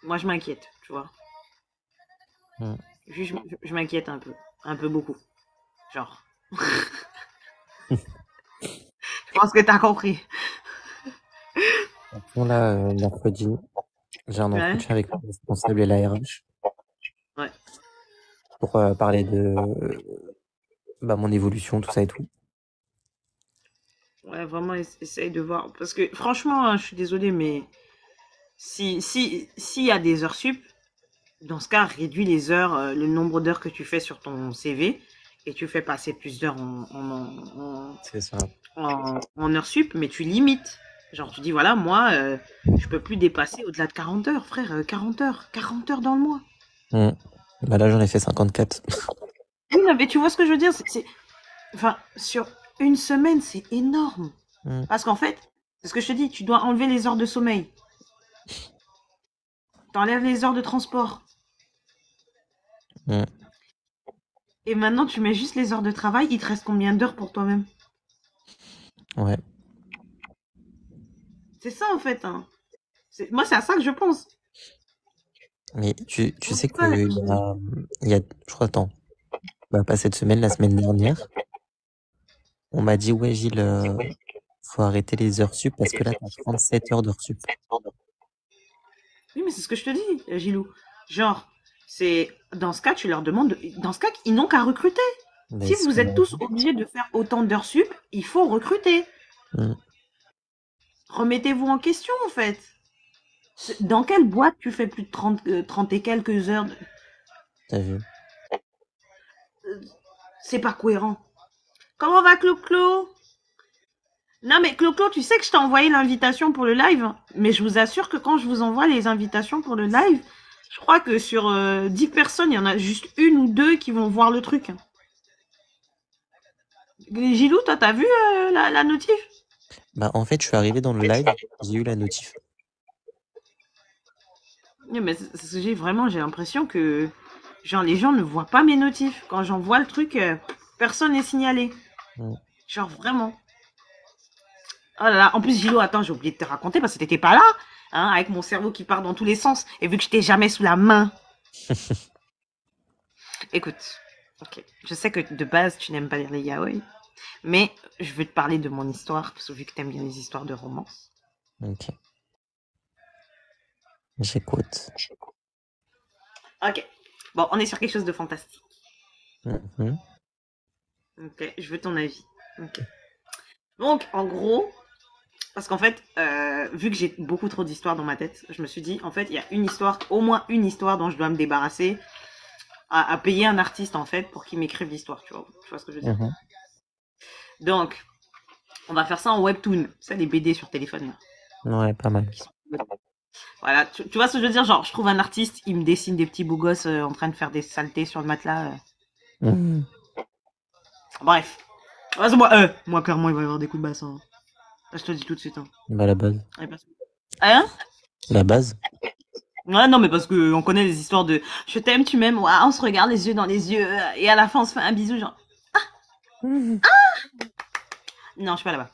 moi je m'inquiète, tu vois. Mm. Je m'inquiète un peu beaucoup. Genre. Je pense que t'as compris. Bon, là, mercredi, j'ai un Ouais. entretien avec le responsable et la RH Ouais. pour parler de mon évolution, tout ça et tout. Ouais, vraiment, essaye de voir. Parce que franchement, hein, je suis désolée, mais s'il y a des heures sup, dans ce cas, réduis les heures, le nombre d'heures que tu fais sur ton CV et tu fais passer plus d'heures C'est ça. en heures sup, mais tu limites. Genre, tu dis, voilà, moi, je peux plus dépasser au-delà de 40 heures, frère. 40 heures dans le mois. Mm. Bah là, j'en ai fait 54. Oui, non, mais tu vois ce que je veux dire? Enfin, sur une semaine, c'est énorme. Mm. Parce qu'en fait, c'est ce que je te dis, tu dois enlever les heures de sommeil. T'enlèves les heures de transport. Mm. Et maintenant, tu mets juste les heures de travail. Il te reste combien d'heures pour toi-même? Ouais. C'est ça, en fait. Hein. Moi, c'est à ça que je pense. Mais tu sais Ça, que il y a, je crois, attends, pas cette semaine, la semaine dernière, on m'a dit, ouais, Gilles, faut arrêter les heures sup parce que là, t'as 37 heures d'heures sup. Oui, mais c'est ce que je te dis, Gilou. Genre, c'est dans ce cas, tu leur demandes. Dans ce cas, ils n'ont qu'à recruter. Mais Si vous êtes tous obligés de faire autant d'heures sup, il faut recruter. Mm. Remettez-vous en question, en fait. Dans quelle boîte tu fais plus de 30 et quelques heures T'as vu? C'est pas cohérent. Comment va Clo-Clo? Non, mais Clo-Clo, tu sais que je t'ai envoyé l'invitation pour le live. Mais je vous assure que quand je vous envoie les invitations pour le live, je crois que sur 10 personnes, il y en a juste une ou deux qui vont voir le truc. Gilou, toi, t'as vu la notif? Bah, en fait, je suis arrivé dans le live, j'ai eu la notif. Oui, mais j'ai l'impression que genre les gens ne voient pas mes notifs. Quand j'envoie le truc, personne n'est signalé. Mm. Genre vraiment. Oh là là, en plus Gilou, attends, j'ai oublié de te raconter parce que t'étais pas là, hein, avec mon cerveau qui part dans tous les sens. Et vu que j'étais jamais sous la main. Écoute, ok, je sais que de base tu n'aimes pas lire les yaoi, mais je veux te parler de mon histoire, parce que vu que t'aimes bien les histoires de romance. Ok. J'écoute. Ok, bon, on est sur quelque chose de fantastique. Mhm. Ok, je veux ton avis. Ok. Donc, en gros, parce qu'en fait, vu que j'ai beaucoup trop d'histoires dans ma tête, je me suis dit, en fait, il y a une histoire, au moins une histoire dont je dois me débarrasser, à payer un artiste, en fait, pour qu'il m'écrive l'histoire, tu vois ce que je veux dire. Mhm. Donc, on va faire ça en webtoon, ça, les BD sur téléphone. Là. Ouais, pas mal. Voilà, tu vois ce que je veux dire, genre, je trouve un artiste, il me dessine des petits beaux gosses en train de faire des saletés sur le matelas. Mhm. Bref. Moi, clairement, il va y avoir des coups de bassin. Je te le dis tout de suite. Hein. Bah, la base. Hein? La base? Ouais, non, mais parce que on connaît les histoires de je t'aime, tu m'aimes, ouais, on se regarde les yeux dans les yeux, et à la fin on se fait un bisou, genre. Non, je suis pas là-bas.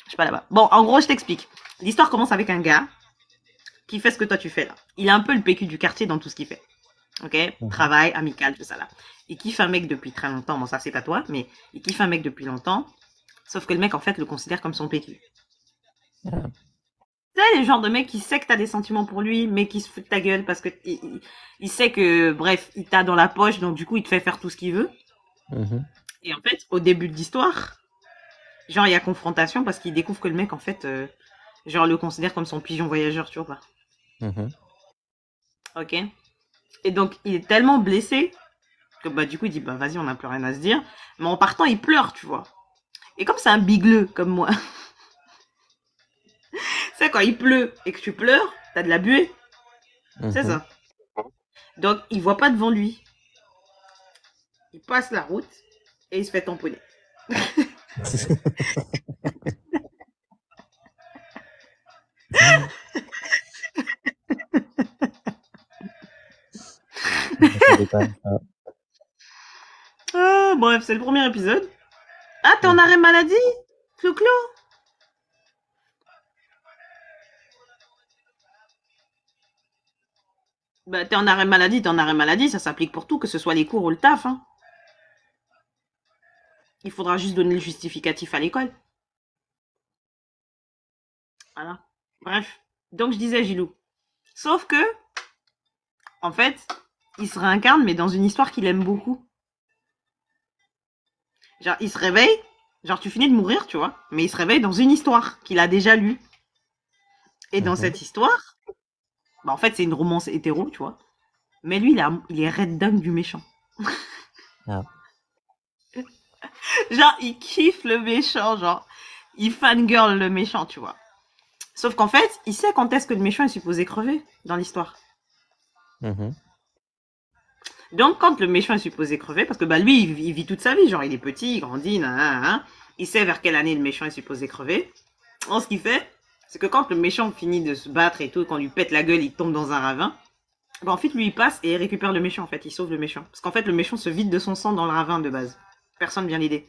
Je suis pas là-bas. Bon, en gros, je t'explique. L'histoire commence avec un gars qui fait ce que toi tu fais là. Il a un peu le PQ du quartier dans tout ce qu'il fait. Ok? Travail, amical, tout ça là. Il kiffe un mec depuis très longtemps. Bon, ça c'est pas toi, mais il kiffe un mec depuis longtemps. Sauf que le mec en fait le considère comme son PQ. Tu sais, les genres de mec qui sait que t'as des sentiments pour lui, mais qui se fout de ta gueule parce que il sait que, bref, il t'a dans la poche, donc du coup, il te fait faire tout ce qu'il veut. Mhm. Et en fait, au début de l'histoire, genre, il y a confrontation parce qu'il découvre que le mec, en fait, genre, le considère comme son pigeon voyageur, tu vois pas. Mhm. Ok? Et donc, il est tellement blessé que, bah, du coup, il dit, bah, vas-y, on n'a plus rien à se dire. Mais en partant, il pleure, tu vois. Et comme c'est un bigleux, comme moi, c'est quand il pleut et que tu pleures, t'as de la buée. C'est Mhm. ça. Donc, il voit pas devant lui. Il passe la route et il se fait tamponner. Ça déconne. Bref, c'est le premier épisode. Ah, t'es en arrêt maladie, Clo-Clo? Bah, t'es en arrêt maladie, ça s'applique pour tout, que ce soit les cours ou le taf. Hein. Il faudra juste donner le justificatif à l'école. Voilà. Bref. Donc, je disais Gilou. Sauf que, en fait, il se réincarne, mais dans une histoire qu'il aime beaucoup. Genre, il se réveille, genre, tu finis de mourir, tu vois, mais il se réveille dans une histoire qu'il a déjà lue. Et dans cette histoire, bah, en fait, c'est une romance hétéro, tu vois. Mais lui, il est red dingue du méchant. Ah. Genre, il kiffe le méchant, genre, il fangirl le méchant, tu vois. Sauf qu'en fait, il sait quand est-ce que le méchant est supposé crever dans l'histoire. Donc, quand le méchant est supposé crever, parce que bah lui, il vit toute sa vie, genre, il est petit, il grandit, il sait vers quelle année le méchant est supposé crever. Alors, ce qu'il fait, c'est que quand le méchant finit de se battre et tout, quand on lui pète la gueule, il tombe dans un ravin. Bah, en fait, lui, il passe et il récupère le méchant, en fait, il sauve le méchant. Parce qu'en fait, le méchant se vide de son sang dans le ravin de base. Personne vient l'aider.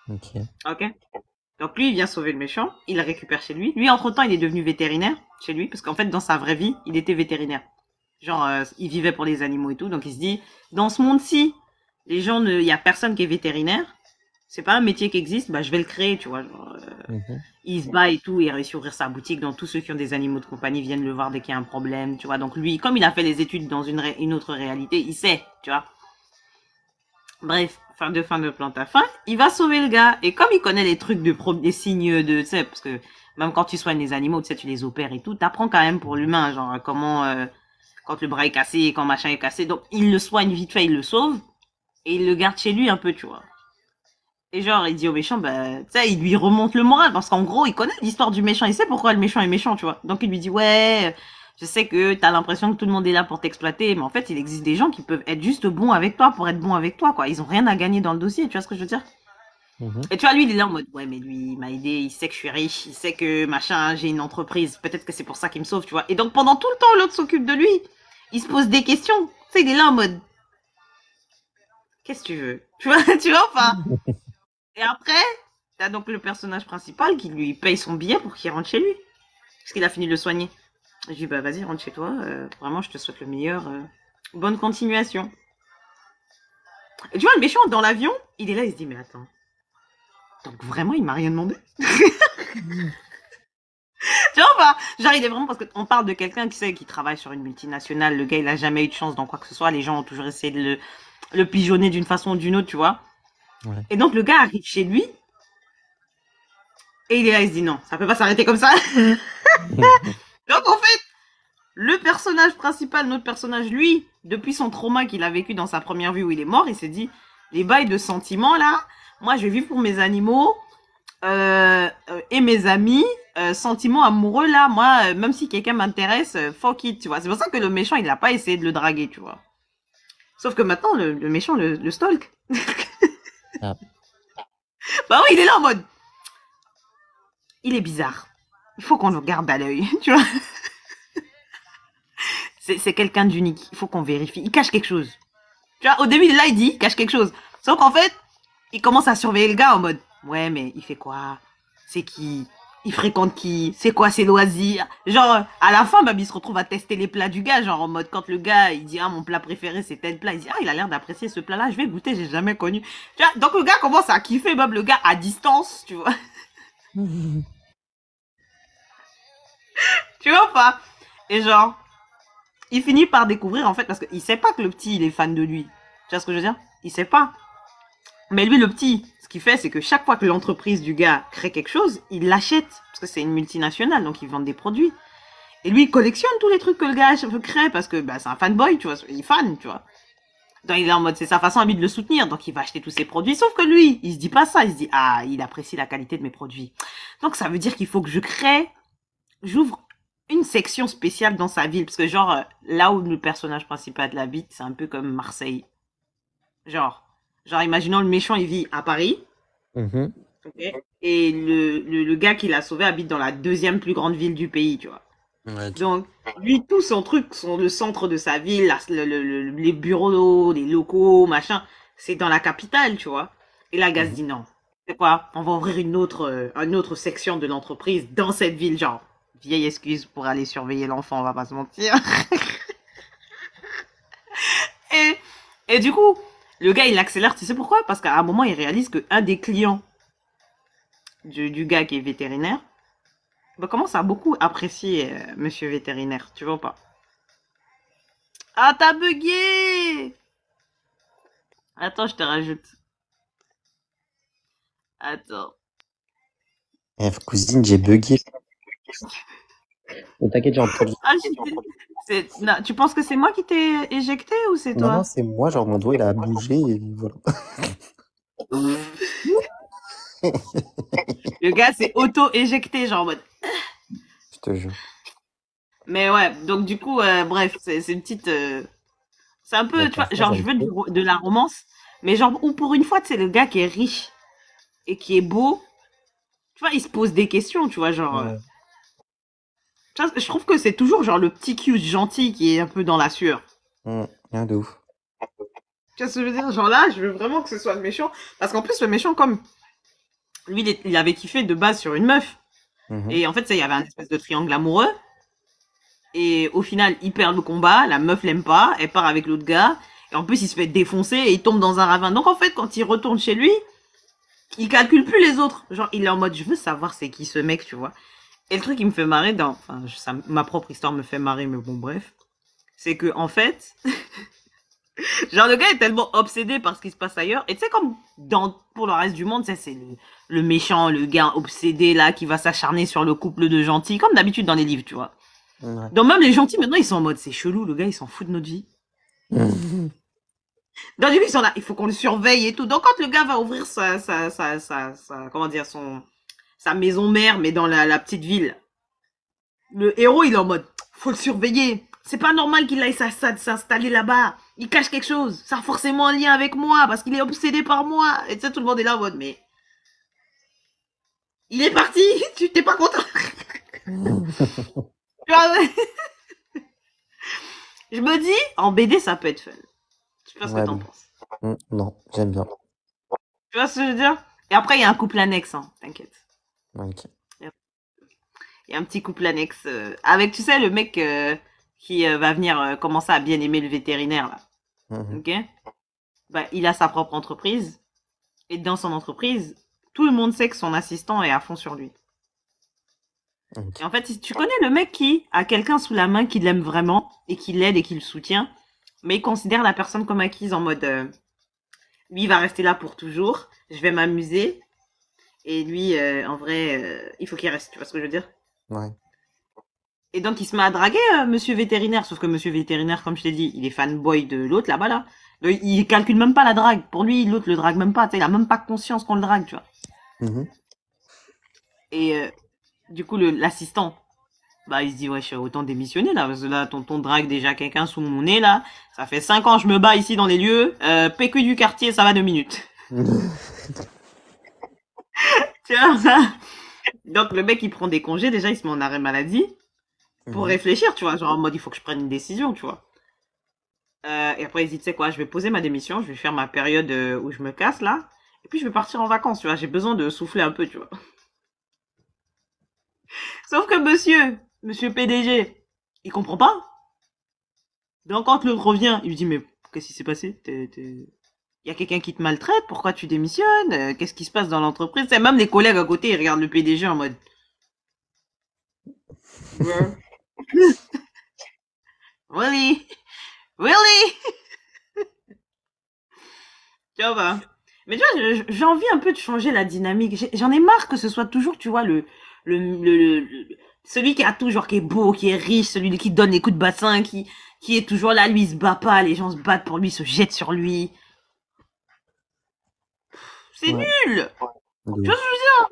Ok. Donc lui, il vient sauver le méchant, il le récupère chez lui. Lui, entre-temps, il est devenu vétérinaire chez lui, parce qu'en fait, dans sa vraie vie, il était vétérinaire. Genre, il vivait pour les animaux et tout, donc il se dit, dans ce monde-ci, il y a personne qui est vétérinaire, c'est pas un métier qui existe, bah je vais le créer, tu vois. Genre, il se bat et tout, il réussit à ouvrir sa boutique, donc tous ceux qui ont des animaux de compagnie viennent le voir dès qu'il y a un problème, tu vois. Donc lui, comme il a fait les études dans une autre réalité, il sait, tu vois. Bref, fin de plante à fin, il va sauver le gars. Et comme il connaît les trucs des signes de, tu sais, parce que même quand tu soignes les animaux, tu sais, tu les opères et tout, t'apprends quand même pour l'humain, genre comment, quand le bras est cassé, quand machin est cassé. Donc il le soigne vite fait, il le sauve. Et il le garde chez lui un peu, tu vois. Et genre, il dit au méchant, bah, tu sais, il lui remonte le moral, parce qu'en gros, il connaît l'histoire du méchant, il sait pourquoi le méchant est méchant, tu vois. Donc il lui dit, ouais, je sais que t'as l'impression que tout le monde est là pour t'exploiter, mais en fait, il existe des gens qui peuvent être juste bons avec toi pour être bons avec toi, quoi. Ils ont rien à gagner dans le dossier, tu vois ce que je veux dire? Et tu vois, lui, il est là en mode, ouais, mais lui, il m'a aidé, il sait que je suis riche, il sait que, machin, j'ai une entreprise, peut-être que c'est pour ça qu'il me sauve, tu vois. Et donc, pendant tout le temps, l'autre s'occupe de lui, il se pose des questions. Tu sais, il est là en mode, qu'est-ce que tu veux? Tu vois, enfin. Et après, t'as donc le personnage principal qui lui paye son billet pour qu'il rentre chez lui. Parce qu'il a fini de le soigner. Je lui dis, bah vas-y, rentre chez toi. Vraiment, je te souhaite le meilleur. Bonne continuation. Et tu vois, le méchant dans l'avion, il est là, il se dit, mais attends. Donc vraiment, il m'a rien demandé. Tu vois, enfin, genre, il est vraiment, parce qu'on parle de quelqu'un qui travaille sur une multinationale. Le gars, il a jamais eu de chance dans quoi que ce soit. Les gens ont toujours essayé de le pigeonner d'une façon ou d'une autre, tu vois. Ouais. Et donc, le gars arrive chez lui. Et il est là, il se dit non, ça peut pas s'arrêter comme ça. Donc en fait, le personnage principal, notre personnage, lui, depuis son trauma qu'il a vécu dans sa première vie où il est mort, il s'est dit, les bails de sentiments là, moi je vais vivre pour mes animaux et mes amis, sentiments amoureux là, moi, même si quelqu'un m'intéresse, fuck it, tu vois. C'est pour ça que le méchant, il n'a pas essayé de le draguer, tu vois. Sauf que maintenant, le méchant le stalk. Ah. Bah oui, il est là en mode... Il est bizarre. Il faut qu'on le garde à l'œil, tu vois. C'est quelqu'un d'unique. Il faut qu'on vérifie. Il cache quelque chose. Tu vois, au début, là, il dit, il cache quelque chose. Sauf qu'en fait, il commence à surveiller le gars en mode, ouais, mais il fait quoi? C'est qui? Il fréquente qui? C'est quoi ses loisirs? Genre, à la fin, bah, il se retrouve à tester les plats du gars. Genre, en mode, quand le gars, il dit, ah, mon plat préféré, c'est tel plat. Il dit, ah, il a l'air d'apprécier ce plat-là. Je vais goûter, j'ai jamais connu. Tu vois, donc le gars commence à kiffer, Bob, le gars à distance, tu vois. Tu vois pas? Et genre, il finit par découvrir en fait, parce qu'il sait pas que le petit il est fan de lui. Tu vois ce que je veux dire? Il sait pas. Mais lui, le petit, ce qu'il fait, c'est que chaque fois que l'entreprise du gars crée quelque chose, il l'achète. Parce que c'est une multinationale, donc ils vendent des produits. Et lui, il collectionne tous les trucs que le gars crée, parce que bah, c'est un fanboy, tu vois, il est fan, tu vois. Donc il est en mode, c'est sa façon à lui de le soutenir, donc il va acheter tous ses produits. Sauf que lui, il se dit pas ça, il se dit, ah, il apprécie la qualité de mes produits. Donc ça veut dire qu'il faut que j'ouvre une section spéciale dans sa ville. Parce que genre, là où le personnage principal habite, c'est un peu comme Marseille. Genre, imaginons le méchant, il vit à Paris. Okay, et le gars qui l'a sauvé habite dans la deuxième plus grande ville du pays, tu vois. Ouais, ok. Donc, lui, tout son truc, le centre de sa ville, les bureaux, les locaux, machin, c'est dans la capitale, tu vois. Et la gaz Mhm. dit non. C'est quoi? On va ouvrir une autre section de l'entreprise dans cette ville, genre. Vieille excuse pour aller surveiller l'enfant, on va pas se mentir. Et, et du coup, le gars, il accélère, tu sais pourquoi? Parce qu'à un moment, il réalise qu'un des clients du gars qui est vétérinaire, bah, commence à beaucoup apprécier monsieur vétérinaire, tu vois pas? Ah, t'as bugué! Attends, je te rajoute. Attends. Eh, cousine, j'ai bugué. Mais t'inquiète, j'ai entendu. Ah, non, tu penses que c'est moi qui t'ai éjecté ou c'est Non, non, toi? c'est moi, genre mon doigt il a bougé et voilà. Le gars s'est auto-éjecté, genre en mode. Je te jure. Mais ouais, donc du coup, bref, c'est une petite. C'est un peu, Donc tu en vois, soi, genre j'aime je veux trop. de la romance, mais genre, ou pour une fois, c'est le gars qui est riche et qui est beau, tu vois, il se pose des questions, tu vois, genre. Ouais. Tu vois, je trouve que c'est toujours genre le petit cute gentil qui est un peu dans la sueur. Rien de ouf. Tu vois ce que je veux dire? Genre là, je veux vraiment que ce soit le méchant. Parce qu'en plus, le méchant, comme lui, il avait kiffé de base sur une meuf. Mhm. Et en fait, ça, il y avait un espèce de triangle amoureux. Et au final, il perd le combat, la meuf l'aime pas, elle part avec l'autre gars. Et en plus, il se fait défoncer et il tombe dans un ravin. Donc en fait, quand il retourne chez lui, il calcule plus les autres. Genre, il est en mode, je veux savoir c'est qui ce mec, tu vois. Et le truc qui me fait marrer enfin, ma propre histoire me fait marrer, mais bon, bref. C'est que, en fait, genre, le gars est tellement obsédé par ce qui se passe ailleurs. Et tu sais, comme pour le reste du monde, c'est le méchant, le gars obsédé, là, qui va s'acharner sur le couple de gentils, comme d'habitude dans les livres, tu vois. Ouais. Donc même les gentils, maintenant, ils sont en mode, c'est chelou, le gars, il s'en fout de notre vie. Donc du coup, ils sont là, il faut qu'on le surveille et tout. Donc quand le gars va ouvrir comment dire, sa maison mère, mais dans la petite ville, le héros, il est en mode, faut le surveiller. C'est pas normal qu'il aille s'installer là-bas. Il cache quelque chose. Ça a forcément un lien avec moi parce qu'il est obsédé par moi. Et tu sais, tout le monde est là en mode, mais il est parti. Tu t'es pas content. Je me dis, en BD, ça peut être fun. Je sais pas ce que Ouais, t'en de penses. Non, j'aime bien. Tu vois ce que je veux dire? Et après, il y a un couple annexe, hein, t'inquiète. Ok. Il y a un petit couple annexe avec, tu sais, le mec qui va venir commencer à bien aimer le vétérinaire, là. Mhm. Ok? Bah, il a sa propre entreprise. Et dans son entreprise, tout le monde sait que son assistant est à fond sur lui. Ok. Et en fait, si tu connais le mec qui a quelqu'un sous la main qui l'aime vraiment et qui l'aide et qui le soutient, mais il considère la personne comme acquise en mode lui il va rester là pour toujours, je vais m'amuser et lui en vrai il faut qu'il reste, tu vois ce que je veux dire? Ouais. Et donc il se met à draguer monsieur vétérinaire, sauf que monsieur vétérinaire comme je t'ai dit, il est fanboy de l'autre là-bas là. Donc, il calcule même pas la drague. Pour lui, l'autre le drague même pas, tu sais, il a même pas conscience qu'on le drague, tu vois. Mhm. Et du coup l'assistant bah, il se dit, ouais, autant démissionner, là, parce que là, tonton drague déjà quelqu'un sous mon nez, là. Ça fait 5 ans que je me bats ici dans les lieux. PQ du quartier, ça va 2 minutes. Tu vois, ça. Donc, le mec, il prend des congés, déjà, il se met en arrêt maladie pour Mhm. réfléchir, tu vois. Genre, en mode, il faut que je prenne une décision, tu vois. Et après, il se dit, tu sais quoi, je vais poser ma démission, je vais faire ma période où je me casse, là. Et puis, je vais partir en vacances, tu vois. J'ai besoin de souffler un peu, tu vois. Sauf que monsieur PDG, il comprend pas. Donc, quand l'autre revient, il lui dit, mais qu'est-ce qui s'est passé? Il y a quelqu'un qui te maltraite, pourquoi tu démissionnes? Qu'est-ce qui se passe dans l'entreprise? C'est même les collègues à côté, ils regardent le PDG en mode. Ouais. Really? Really? Tu vois pas? Mais tu vois, j'ai envie un peu de changer la dynamique. J'en ai marre que ce soit toujours, tu vois, celui qui a toujours, qui est beau, qui est riche, celui qui donne les coups de bassin, qui est toujours là, lui, il se bat pas, les gens se battent pour lui, se jettent sur lui. C'est Ouais, nul! de Tu vois, ouf.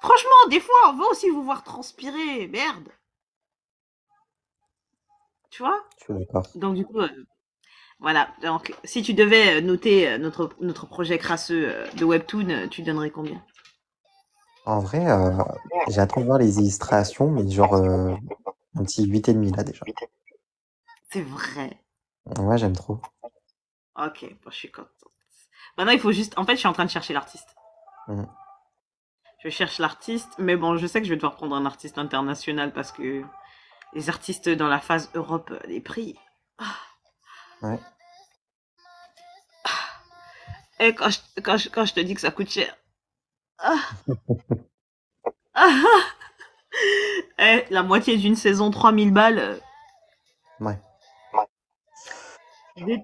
franchement, des fois, on veut aussi vous voir transpirer, merde. Tu vois? Je suis d'accord. Donc, du coup, voilà. Donc, si tu devais noter notre projet crasseux de Webtoon, tu donnerais combien? En vrai, j'attends de voir les illustrations, mais genre, Un petit 8,5 là déjà. C'est vrai. Ouais, j'aime trop. Ok, bon, je suis contente. Maintenant, il faut juste... En fait, je suis en train de chercher l'artiste. Je cherche l'artiste, mais bon, je sais que je vais devoir prendre un artiste international parce que les artistes dans la phase Europe, les prix... Ouais. Et quand je te dis que ça coûte cher... La moitié d'une saison, 3000 balles. Ouais.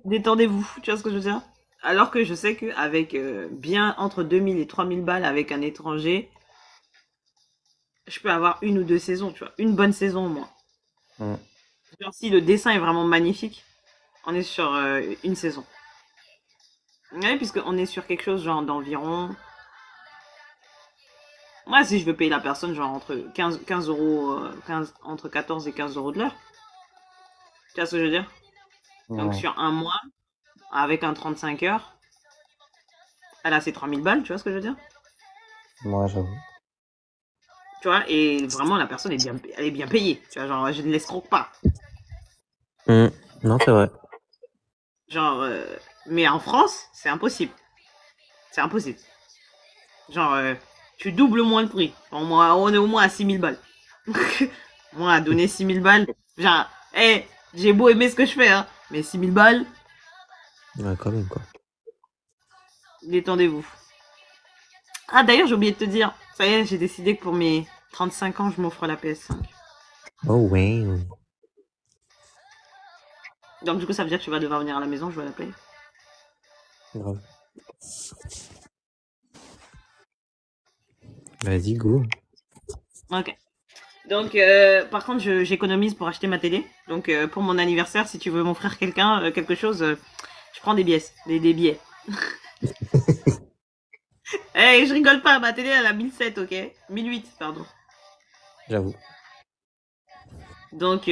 Détendez-vous, tu vois ce que je veux dire? Alors que je sais qu'avec bien entre 2000 et 3000 balles avec un étranger, je peux avoir une ou deux saisons, tu vois. Une bonne saison au moins. Genre, si le dessin est vraiment magnifique, on est sur une saison. Oui, puisqu'on est sur quelque chose genre d'environ... Moi, si je veux payer la personne, genre entre 15 euros, entre 14 et 15 euros de l'heure. Tu vois ce que je veux dire? Donc, sur un mois, avec un 35 heures, elle a ses 3000 balles, tu vois ce que je veux dire? Moi, j'avoue. Tu vois, et vraiment, la personne elle est bien payée. Tu vois, genre, je ne l'escroque pas. Non, c'est vrai. Genre, mais en France, c'est impossible. C'est impossible. Genre, tu doubles moins le prix. On est au moins à 6000 balles. Moi, à donner 6000 balles, genre, hey, j'ai beau aimer ce que je fais, hein, mais 6000 balles. Ouais, quand même, quoi. Détendez-vous. Ah, d'ailleurs, j'ai oublié de te dire, ça y est, j'ai décidé que pour mes 35 ans, je m'offre la PS5. Oh, ouais. Donc, du coup, ça veut dire que tu vas devoir venir à la maison, je vais la payer. Grave. Vas-y, go. Ok. Donc, par contre, j'économise pour acheter ma télé. Donc, pour mon anniversaire, si tu veux m'offrir quelque chose, je prends des billets. Des billets. Hey, je rigole pas, ma télé, elle a 1007, ok? 1008, pardon. J'avoue. Donc,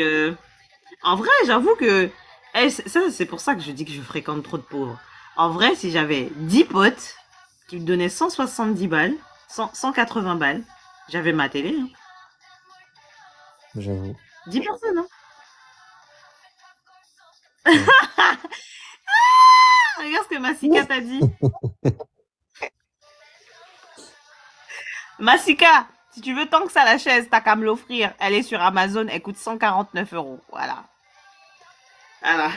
en vrai, j'avoue que... ça, c'est pour ça que je dis que je fréquente trop de pauvres. En vrai, si j'avais 10 potes qui me donnaient 170 balles, 180 balles, j'avais ma télé. Hein. J'avoue. 10 personnes, hein. Regarde ce que Massika t'a dit. Massika, si tu veux tant que ça la chaise, t'as qu'à me l'offrir. Elle est sur Amazon, elle coûte 149 euros. Voilà. Voilà.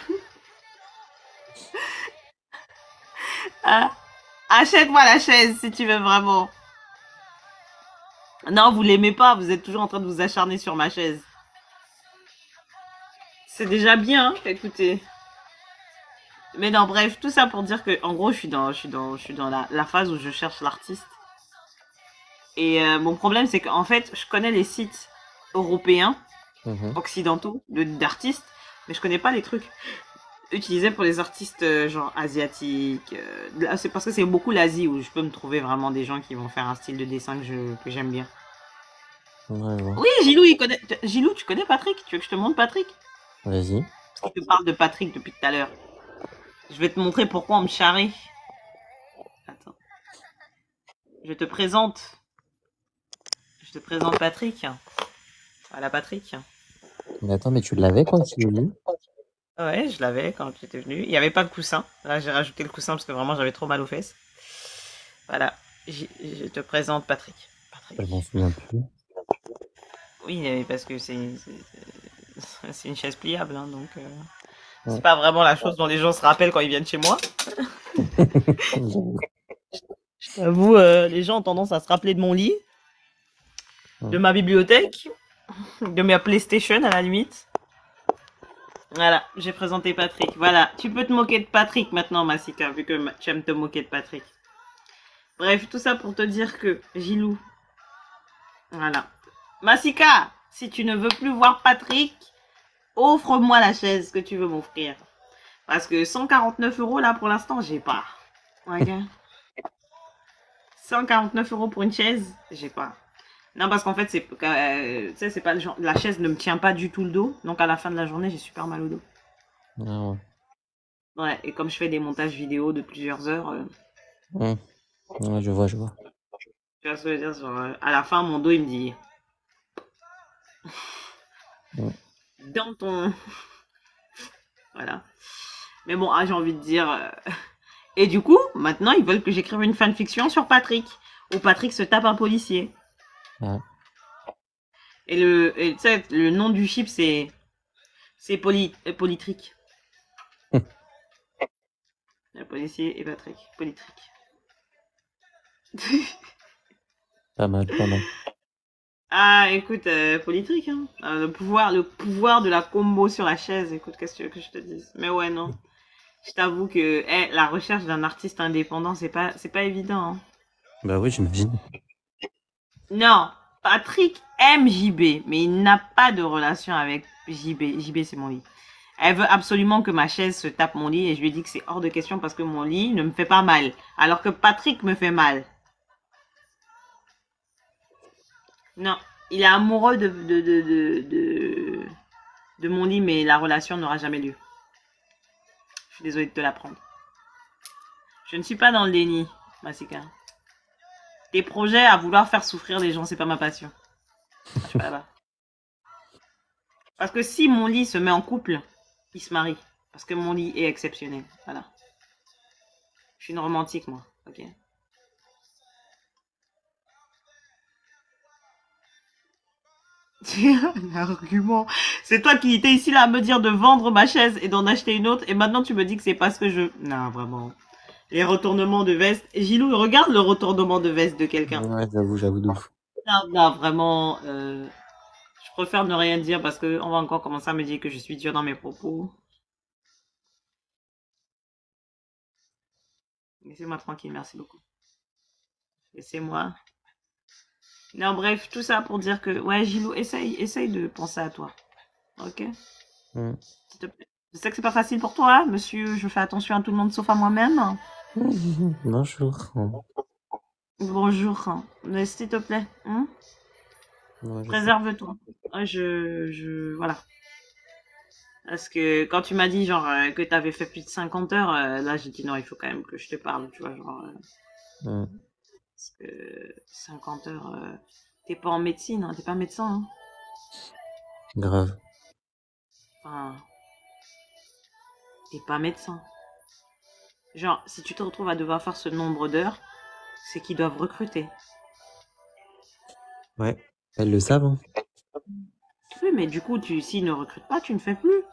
Ah, achète-moi la chaise si tu veux vraiment. Non, vous l'aimez pas, vous êtes toujours en train de vous acharner sur ma chaise. C'est déjà bien, hein, écoutez. Mais non, bref, tout ça pour dire que, en gros, je suis dans la phase où je cherche l'artiste. Et mon problème, c'est qu'en fait, je connais les sites européens, occidentaux, d'artistes, mais je connais pas les trucs utilisés pour les artistes genre asiatiques. C'est parce que c'est beaucoup l'Asie où je peux me trouver vraiment des gens qui vont faire un style de dessin que j'aime bien. Ouais, ouais. Oui, Gilou, il connaît. Gilou, tu connais Patrick? Tu veux que je te montre Patrick? Vas-y. Parce qu'il te parle de Patrick depuis tout à l'heure. Je vais te montrer pourquoi on me charrie. Attends. Je te présente. Je te présente Patrick. Voilà Patrick. Mais attends, mais tu l'avais quand tu es venu? Ouais, je l'avais quand j'étais venu. Il n'y avait pas de coussin. Là, j'ai rajouté le coussin parce que vraiment j'avais trop mal aux fesses. Voilà. Je te présente Patrick. Je m'en souviens plus. Oui, parce que c'est une chaise pliable, hein, donc c'est pas vraiment la chose dont les gens se rappellent quand ils viennent chez moi. Je t'avoue, les gens ont tendance à se rappeler de mon lit, de ma bibliothèque, de ma PlayStation à la limite. Voilà, j'ai présenté Patrick. Voilà, tu peux te moquer de Patrick maintenant, Massika, vu que tu aimes te moquer de Patrick. Bref, tout ça pour te dire que Gilou. Voilà. Massika, si tu ne veux plus voir Patrick, offre-moi la chaise que tu veux m'offrir. Parce que 149 euros, là, pour l'instant, j'ai pas. Ok. 149 euros pour une chaise, j'ai pas. Non, parce qu'en fait, c'est pas le genre. La chaise ne me tient pas du tout le dos. Donc, à la fin de la journée, j'ai super mal au dos. Ah ouais. Ouais, et comme je fais des montages vidéo de plusieurs heures. Ouais, je vois. Tu vois ce que je veux dire? Genre, à la fin, mon dos, il me dit. Ouais. dans ton... Voilà. Mais bon, j'ai envie de dire... Et du coup, maintenant, ils veulent que j'écrive une fanfiction sur Patrick, où Patrick se tape un policier. Ah. Et tu sais, le nom du ship, c'est Polytrick. Le policier et Patrick. Polytrick. Pas mal, pas mal. Ah, écoute, Polytrick, hein. Le pouvoir de la combo sur la chaise. Écoute, qu'est-ce que tu veux que je te dise? Mais ouais, non. Je t'avoue que la recherche d'un artiste indépendant, c'est pas évident. Hein. Bah oui, j'imagine. Non, Patrick aime JB, mais il n'a pas de relation avec JB. JB, c'est mon lit. Elle veut absolument que ma chaise se tape mon lit et je lui ai dit que c'est hors de question parce que mon lit ne me fait pas mal, alors que Patrick me fait mal. Non, il est amoureux de mon lit, mais la relation n'aura jamais lieu. Je suis désolée de te l'apprendre. Je ne suis pas dans le déni, Massika. Tes projets à vouloir faire souffrir les gens, c'est pas ma passion. Je suis pas là-bas. Parce que si mon lit se met en couple, il se marie. Parce que mon lit est exceptionnel. Voilà. Je suis une romantique, moi. Ok. L'argument. C'est toi qui étais ici là à me dire de vendre ma chaise et d'en acheter une autre. Et maintenant tu me dis que c'est parce que je... Non, vraiment. Les retournements de veste. Gilou, regarde le retournement de veste de quelqu'un. Ouais, j'avoue de ouf. Non, non, vraiment. Je préfère ne rien dire parce qu'on va encore commencer à me dire que je suis dure dans mes propos. Laissez-moi tranquille, merci beaucoup. Laissez-moi. Non, bref, tout ça pour dire que, ouais, Gilou, essaye de penser à toi. Ok? S'il te plaît. Je sais que c'est pas facile pour toi, monsieur. Je fais attention à tout le monde sauf à moi-même. Bonjour. Bonjour. Mais s'il te plaît, hein? Ouais, Préserve-toi. Voilà. Parce que quand tu m'as dit, genre, que t'avais fait plus de 50 heures, là, j'ai dit non, il faut quand même que je te parle, tu vois, genre. Parce que 50 heures, t'es pas en médecine, hein, t'es pas médecin, hein. Grave. Enfin, t'es pas médecin. Genre, si tu te retrouves à devoir faire ce nombre d'heures, c'est qu'ils doivent recruter. Ouais, elles le savent, hein. Oui, mais du coup, s'ils ne recrutent pas, tu ne fais plus.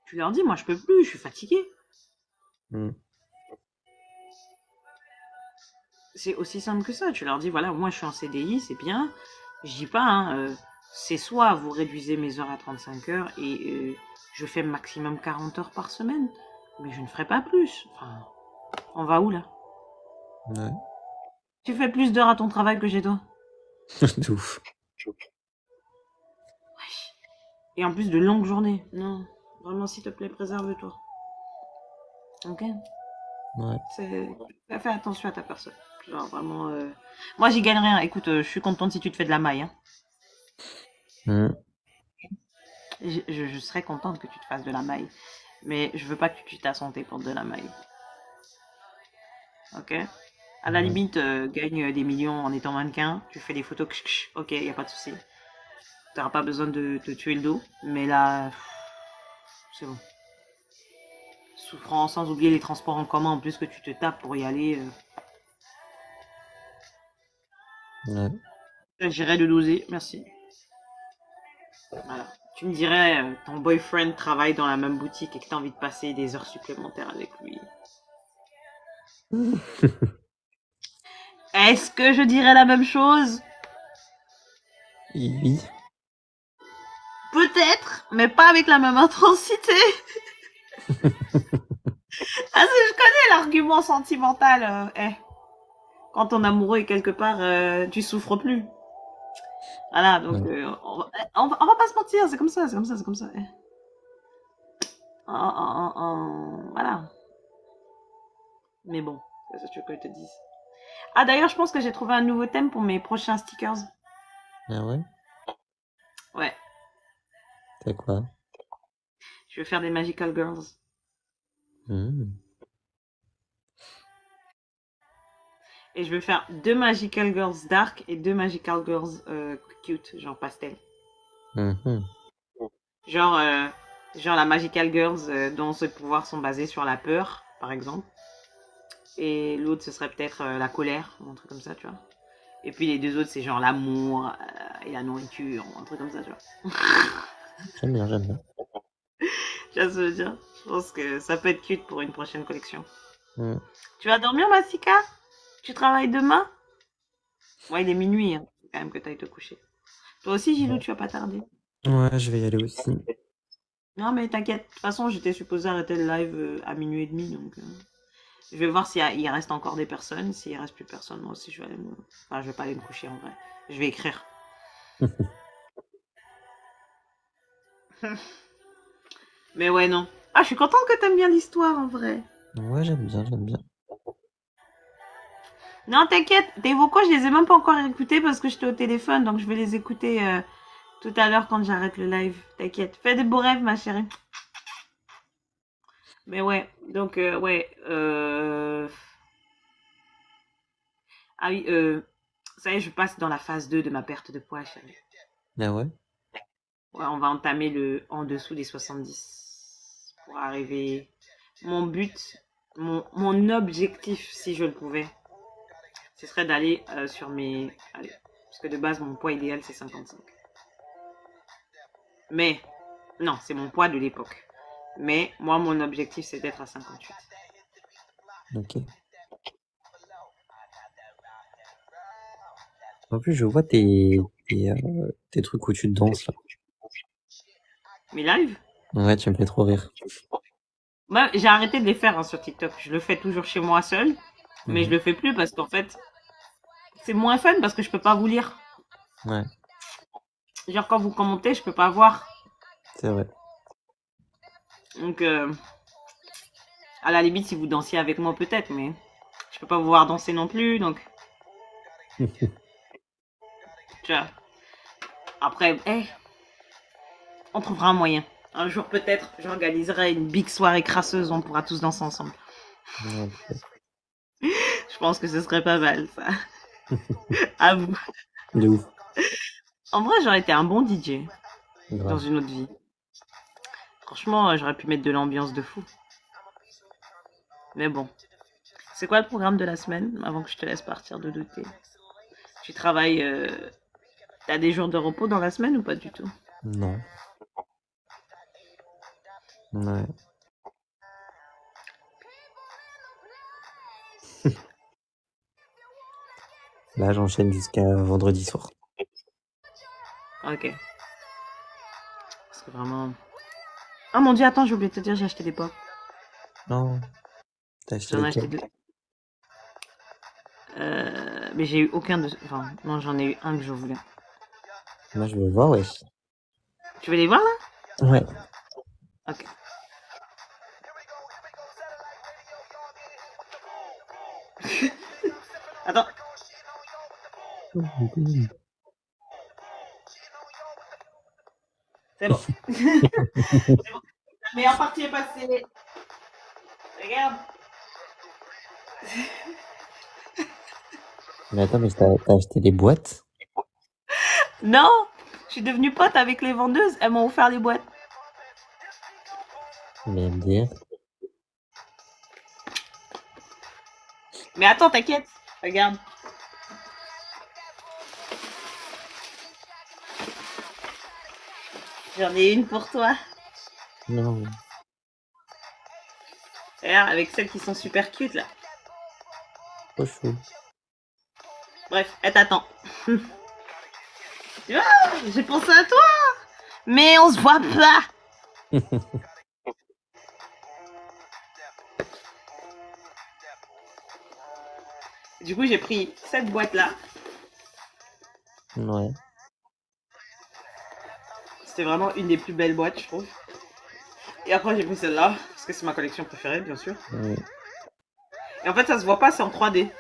Tu leur dis, moi, je peux plus, je suis fatiguée. C'est aussi simple que ça. Tu leur dis, voilà, moi, je suis en CDI, c'est bien. Je dis pas, hein, c'est soit vous réduisez mes heures à 35 heures et je fais maximum 40 heures par semaine, mais je ne ferai pas plus. Enfin, on va où, là? Ouais. Tu fais plus d'heures à ton travail que chez toi. De ouf. Et en plus de longues journées. Non, vraiment, s'il te plaît, préserve-toi. Ok? Ouais. Fais attention à ta personne. Genre, vraiment... Moi, j'y gagne rien. Écoute, je suis contente si tu te fais de la maille. Hein. Je serais contente que tu te fasses de la maille. Mais je veux pas que tu tues ta santé pour de la maille. Ok? À la limite, gagne des millions en étant mannequin. Tu fais des photos. Ok, y a pas de souci. T'auras pas besoin de te tuer le dos. Mais là... C'est bon. Souffrance, sans oublier les transports en commun en plus que tu te tapes pour y aller. Ouais. J'irai de doser, merci. Voilà. Tu me dirais, ton boyfriend travaille dans la même boutique et que tu as envie de passer des heures supplémentaires avec lui. Est-ce que je dirais la même chose? Oui. Peut-être, mais pas avec la même intensité. Parce que je connais l'argument sentimental. Quand ton amoureux est quelque part, tu souffres plus. Voilà, donc on va pas se mentir, c'est comme ça. Voilà. Mais bon, c'est ça que tu veux que je te dise. Ah, d'ailleurs, je pense que j'ai trouvé un nouveau thème pour mes prochains stickers. Ah ouais? Ouais. C'est quoi? Je vais faire des Magical Girls. Et je vais faire 2 Magical Girls Dark et 2 Magical Girls cute, genre pastel. Mhm. Genre, genre la Magical Girls, dont ses pouvoirs sont basés sur la peur, par exemple. Et l'autre, ce serait peut-être la colère, ou un truc comme ça, tu vois. Et puis les deux autres, c'est genre l'amour et la nourriture, ou un truc comme ça, tu vois. J'aime bien, j'aime bien. Tu vois ce que je veux dire? Je pense que ça peut être cute pour une prochaine collection. Mm. Tu vas dormir, Massika? Tu travailles demain? Ouais, il est minuit, hein. Faut quand même que tu ailles te coucher. Toi aussi, Gilou, tu vas pas tarder. Ouais, je vais y aller aussi. Non, mais t'inquiète. De toute façon, j'étais supposée arrêter le live à minuit et demi, donc je vais voir s'il il reste encore des personnes. S'il reste plus personne, moi aussi, je vais aller me... Enfin, je vais pas aller me coucher en vrai. Je vais écrire. Mais ouais, non. Ah, je suis contente que t'aimes bien l'histoire en vrai. Ouais, j'aime bien, j'aime bien. Non, t'inquiète, tes vocaux, je les ai même pas encore écoutés parce que j'étais au téléphone, donc je vais les écouter tout à l'heure quand j'arrête le live. T'inquiète. Fais des beaux rêves, ma chérie. Mais ouais, donc ouais. Ah oui, ça y est, je passe dans la phase 2 de ma perte de poids, chérie. Ah ouais? Ouais, on va entamer le en dessous des 70 pour arriver. Mon but, mon objectif, si je le pouvais, ce serait d'aller sur mes... Allez, parce que de base, mon poids idéal, c'est 55. Mais, non, c'est mon poids de l'époque. Mais moi, mon objectif, c'est d'être à 58. Ok. En plus, je vois tes trucs où tu danses là. Mes lives, Ouais, tu me fais trop rire. moi, j'ai arrêté de les faire hein, sur TikTok. Je le fais toujours chez moi seul. Mais je Mhm. le fais plus parce qu'en fait, c'est moins fun parce que je peux pas vous lire. Ouais, Genre, quand vous commentez, je peux pas voir. c'est vrai. Donc, à la limite, si vous dansiez avec moi, peut-être, mais je peux pas vous voir danser non plus. Donc, tu vois. Après, hey, on trouvera un moyen. Un jour, peut-être, j'organiserai une big soirée crasseuse. On pourra tous danser ensemble. Ouais, Je pense que ce serait pas mal, ça. À vous. de ouf. En vrai, j'aurais été un bon DJ dans Grave. une autre vie. Franchement, j'aurais pu mettre de l'ambiance de fou. Mais bon. C'est quoi le programme de la semaine avant que je te laisse partir de douter? Tu travailles. T'as des jours de repos dans la semaine ou pas du tout? Non. Ouais. Là, j'enchaîne jusqu'à vendredi soir. Ok. Parce que vraiment. Oh mon dieu, attends, j'ai oublié de te dire, j'ai acheté des pop. Non. T'as acheté J'en ai acheté lesquels? deux. Mais j'ai eu aucun de. Enfin, non, j'en ai eu un que je voulais. Moi, je veux voir, wesh. Tu veux les voir là? Ouais. Ok. Attends. C'est bon. C'est bon. La meilleure partie est passée. Regarde. Mais attends, mais t'as acheté les boîtes? Non, je suis devenue pote avec les vendeuses. Elles m'ont offert les boîtes. Mais MDR. Mais attends, t'inquiète. Regarde. J'en ai une pour toi. Non. Regarde, avec celles qui sont super cute là. Trop chaud. Bref, elle t'attend. Tu vois, j'ai pensé à toi. Mais on se voit pas. Du coup, j'ai pris cette boîte là. Ouais. C'était vraiment une des plus belles boîtes, je trouve. Et après, j'ai pris celle-là, parce que c'est ma collection préférée, bien sûr. Ouais. Et en fait, ça se voit pas, c'est en 3D.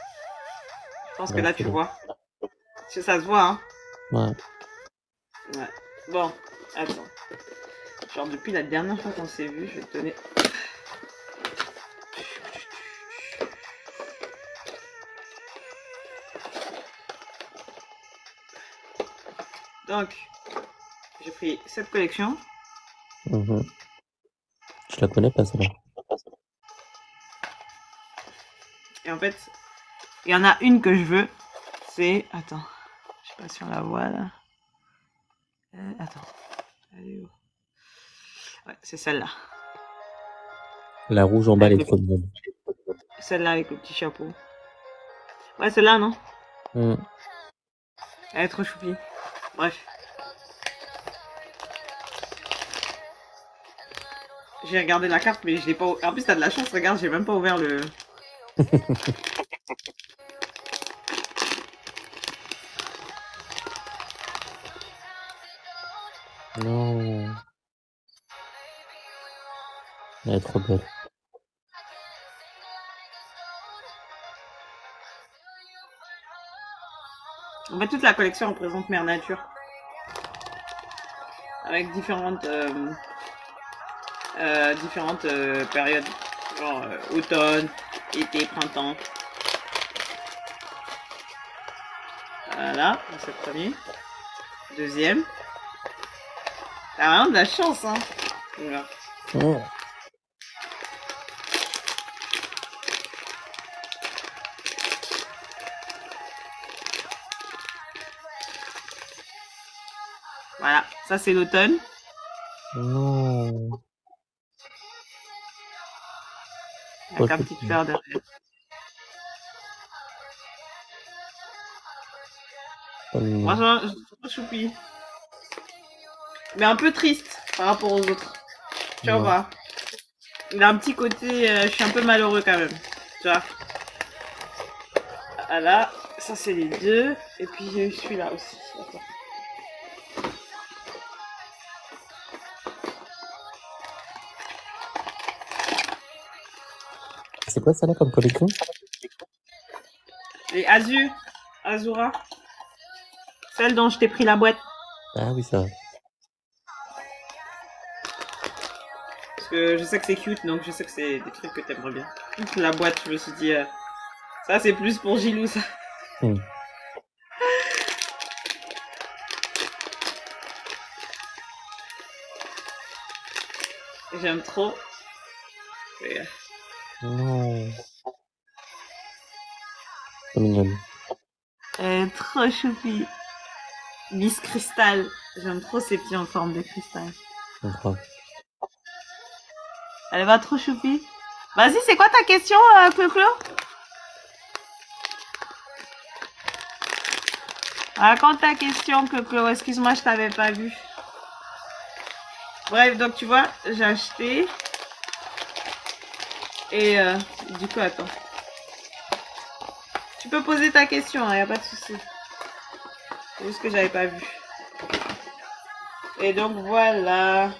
Je pense que Ouais, là, tu stylé. vois. Ça se voit, hein. Ouais. Ouais. Bon, attends. Genre, depuis la dernière fois qu'on s'est vu, je vais te donner. Donc, J'ai pris cette collection. Je la connais pas, celle-là. Et en fait, il y en a une que je veux. C'est... Attends. Je sais pas si on la voit, là. Attends. Elle est où? Ouais, c'est celle-là. La rouge en bas, elle est trop mignonne. Celle-là avec le petit chapeau. Ouais, celle-là, non? Elle est trop choupie. Bref. J'ai regardé la carte, mais je l'ai pas... En plus, t'as de la chance, regarde, j'ai même pas ouvert le... Non. Elle est trop belle. En fait, toute la collection représente Mère Nature. Avec différentes périodes. Genre automne, été, printemps. Voilà, c'est le premier. Deuxième. T'as vraiment de la chance, hein. Voilà. Voilà, ça c'est l'automne. Non. Avec un petit fleur derrière. Franchement, je suis trop choupi. Mais un peu triste par rapport aux autres. Tu vois. Il a un petit côté... je suis un peu malheureux quand même. Tu vois. Voilà. Ça c'est les deux. Et puis j'ai eu celui-là aussi. Attends. C'est quoi ça là comme collection? Les Azura. Celle dont je t'ai pris la boîte. Ah oui, ça. Parce que je sais que c'est cute, donc je sais que c'est des trucs que t'aimerais bien. La boîte, je me suis dit... ça c'est plus pour Gilou, ça. J'aime trop. Et... Non. C'est mignonne. Elle est trop choupie. Miss Cristal. J'aime trop ces petits en forme de cristal. Elle va trop choupie. Vas-y, c'est quoi ta question, Clo-Clo? Raconte ta question, Clo-Clo. Excuse-moi, je t'avais pas vu. Bref, donc tu vois, j'ai acheté. Et du coup, attends. Tu peux poser ta question, hein, y a pas de souci. C'est juste que j'avais pas vu. Et donc voilà.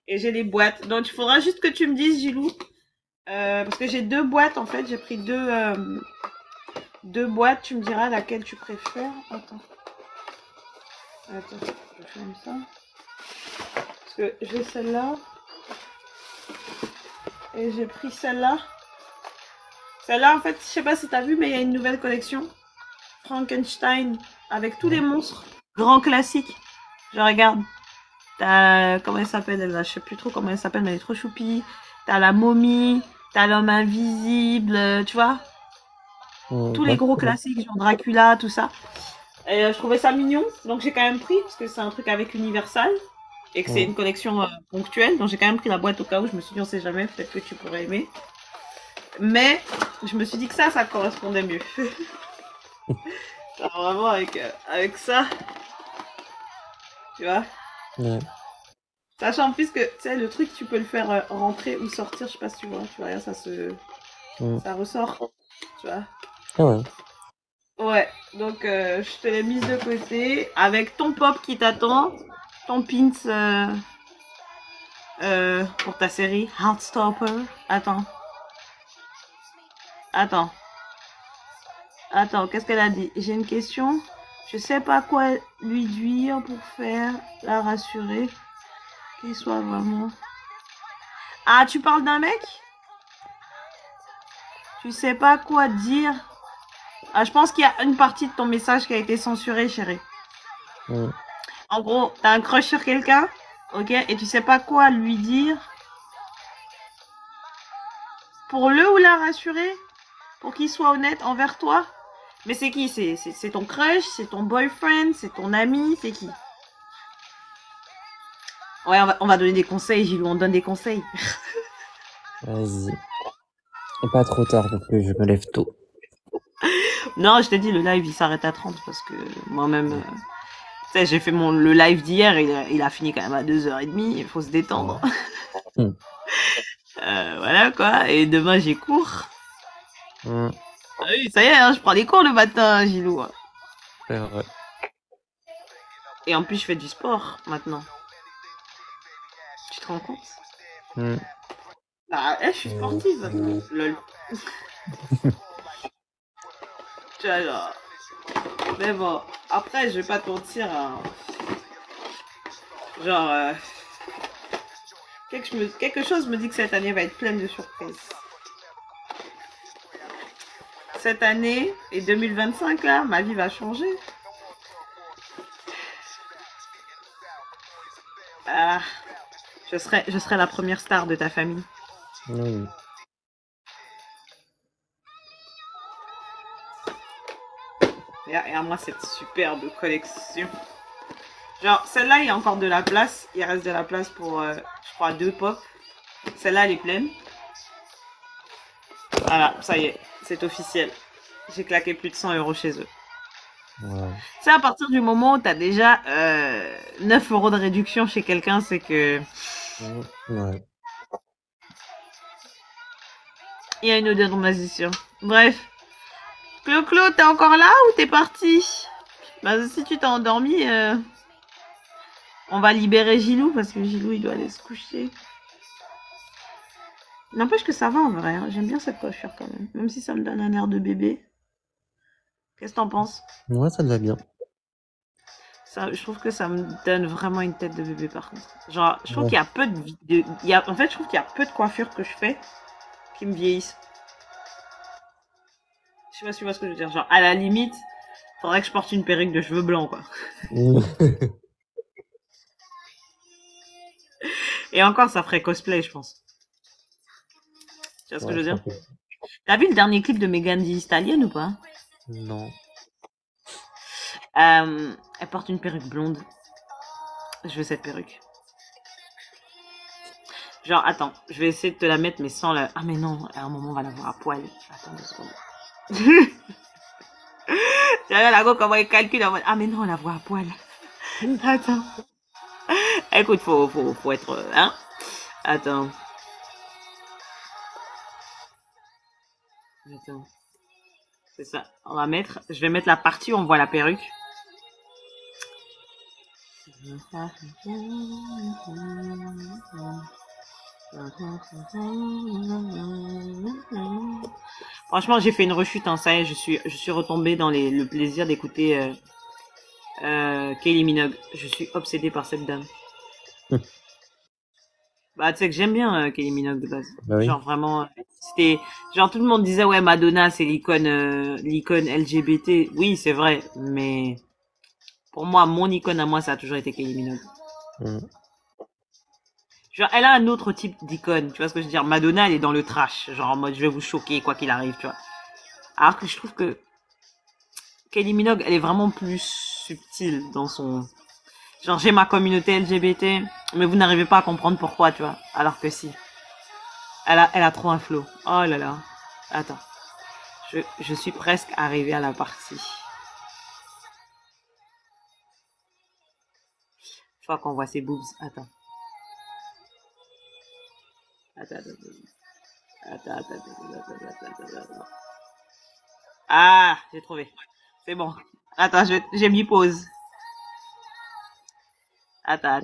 Et j'ai les boîtes. Donc il faudra juste que tu me dises, Gilou. Parce que j'ai deux boîtes en fait. J'ai pris deux boîtes. Tu me diras laquelle tu préfères. Attends. Je ferme ça. Parce que j'ai celle-là. Et j'ai pris celle-là. Celle-là, en fait, je sais pas si t'as vu, mais il y a une nouvelle collection. Frankenstein. Avec tous les monstres. Grand classique. Je regarde. T'as... Comment elle s'appelle, elle, là? Je sais plus trop comment elle s'appelle, mais elle est trop choupie. T'as la momie. T'as l'homme invisible. Tu vois? Tous les gros classiques, genre Dracula, tout ça. Et je trouvais ça mignon. Donc j'ai quand même pris, parce que c'est un truc avec Universal. Et que c'est une collection ponctuelle. Donc j'ai quand même pris la boîte au cas où. Je me suis dit, on sait jamais, peut-être que tu pourrais aimer. Mais je me suis dit que ça correspondait mieux. Alors, vraiment avec ça. Tu vois? Sachant en plus que, tu sais, le truc, tu peux le faire rentrer ou sortir. Je sais pas si tu vois. Tu vois, ça se... Ça ressort. Tu vois? Ah ouais. Ouais, donc je te l'ai mise de côté. Avec ton pop qui t'attend. Ton pins pour ta série Heartstopper. Attends, qu'est-ce qu'elle a dit? J'ai une question. Je sais pas quoi lui dire pour faire la rassurer. Qu'il soit vraiment... Ah, tu parles d'un mec? Tu sais pas quoi dire? Ah, je pense qu'il y a une partie de ton message qui a été censurée, chérie. En gros, t'as un crush sur quelqu'un, ok, et tu sais pas quoi lui dire pour le ou la rassurer, pour qu'il soit honnête envers toi. Mais c'est qui? C'est ton crush, c'est ton boyfriend, c'est ton ami, c'est qui? Ouais, on va donner des conseils, Gilou, on donne des conseils. Vas-y. Et pas trop tard non plus, je me lève tôt. Non, je t'ai dit, le live il s'arrête à 30 parce que moi-même, tu sais, j'ai fait le live d'hier, il a fini quand même à 2h30, il faut se détendre. Ouais. Voilà quoi, et demain j'ai cours. Mm. Ah oui, ça y est, hein, je prends des cours le matin, Gilou. C'est vrai. Et en plus, je fais du sport maintenant. Tu te rends compte? Mm. Bah, je suis sportive maintenant. Lol. Tu vois, genre. Mais bon, après, je vais pas te mentir. Hein. Genre, quelque chose me dit que cette année va être pleine de surprises. Cette année et 2025, là, ma vie va changer. Ah, je serai la première star de ta famille. Oui. Regarde moi cette superbe collection. Genre, celle-là, il y a encore de la place. Il reste de la place pour, je crois, 2 pop. Celle-là, elle est pleine. Voilà, ça y est, c'est officiel. J'ai claqué plus de 100 € chez eux. Ouais. C'est à partir du moment où tu as déjà 9 € de réduction chez quelqu'un, c'est que... Ouais. Il y a une odeur de transition. Bref. Clo-Clo, t'es encore là ou t'es parti? Bah, si tu t'es endormi, on va libérer Gilou parce que Gilou, il doit aller se coucher. N'empêche que ça va en vrai. Hein. J'aime bien cette coiffure quand même. Même si ça me donne un air de bébé. Qu'est-ce que t'en penses? Ouais, ça te va bien. Ça, je trouve que ça me donne vraiment une tête de bébé par contre. Genre, je trouve Ouais. qu'il y a peu en fait, je trouve qu'il y a peu de coiffures que je fais qui me vieillissent. Je sais pas si tu vois ce que je veux dire. Genre, à la limite, faudrait que je porte une perruque de cheveux blancs, quoi. Et encore, ça ferait cosplay, je pense. Tu vois ce que je veux dire? T'as vu le dernier clip de Megan Thee Stallion ou pas? Non. Elle porte une perruque blonde. Je veux cette perruque. Genre, attends, je vais essayer de te la mettre, mais sans la... Ah, mais non, à un moment, on va la voir à poil. Attends 2 secondes. Tu vois, la go, comment il calcule en mode... Ah, mais non, on la voit à poil. Attends. Écoute, faut être... Hein? Attends. Attends. C'est ça. On va mettre... Je vais mettre la partie où on voit la perruque. Franchement, j'ai fait une rechute, hein, ça y est, je suis retombée dans le plaisir d'écouter Kylie Minogue. Je suis obsédée par cette dame. Bah, tu sais que j'aime bien Kylie Minogue de base. Bah oui. Genre vraiment, c'était genre tout le monde disait ouais Madonna c'est l'icône LGBT. Oui, c'est vrai, mais pour moi mon icône à moi ça a toujours été Kylie Minogue. Genre elle a un autre type d'icône, tu vois ce que je veux dire? Madonna elle est dans le trash, genre en mode je vais vous choquer quoi qu'il arrive, tu vois. Alors que je trouve que Kylie Minogue elle est vraiment plus subtile dans son genre j'ai ma communauté LGBT, mais vous n'arrivez pas à comprendre pourquoi, tu vois. Alors que si. Elle a trop un flow. Oh là là. Attends. Je suis presque arrivée à la partie. Je crois qu'on voit ses boobs. Attends. Attends. Ah, j'ai trouvé. C'est bon. Attends, j'ai mis pause. Attends.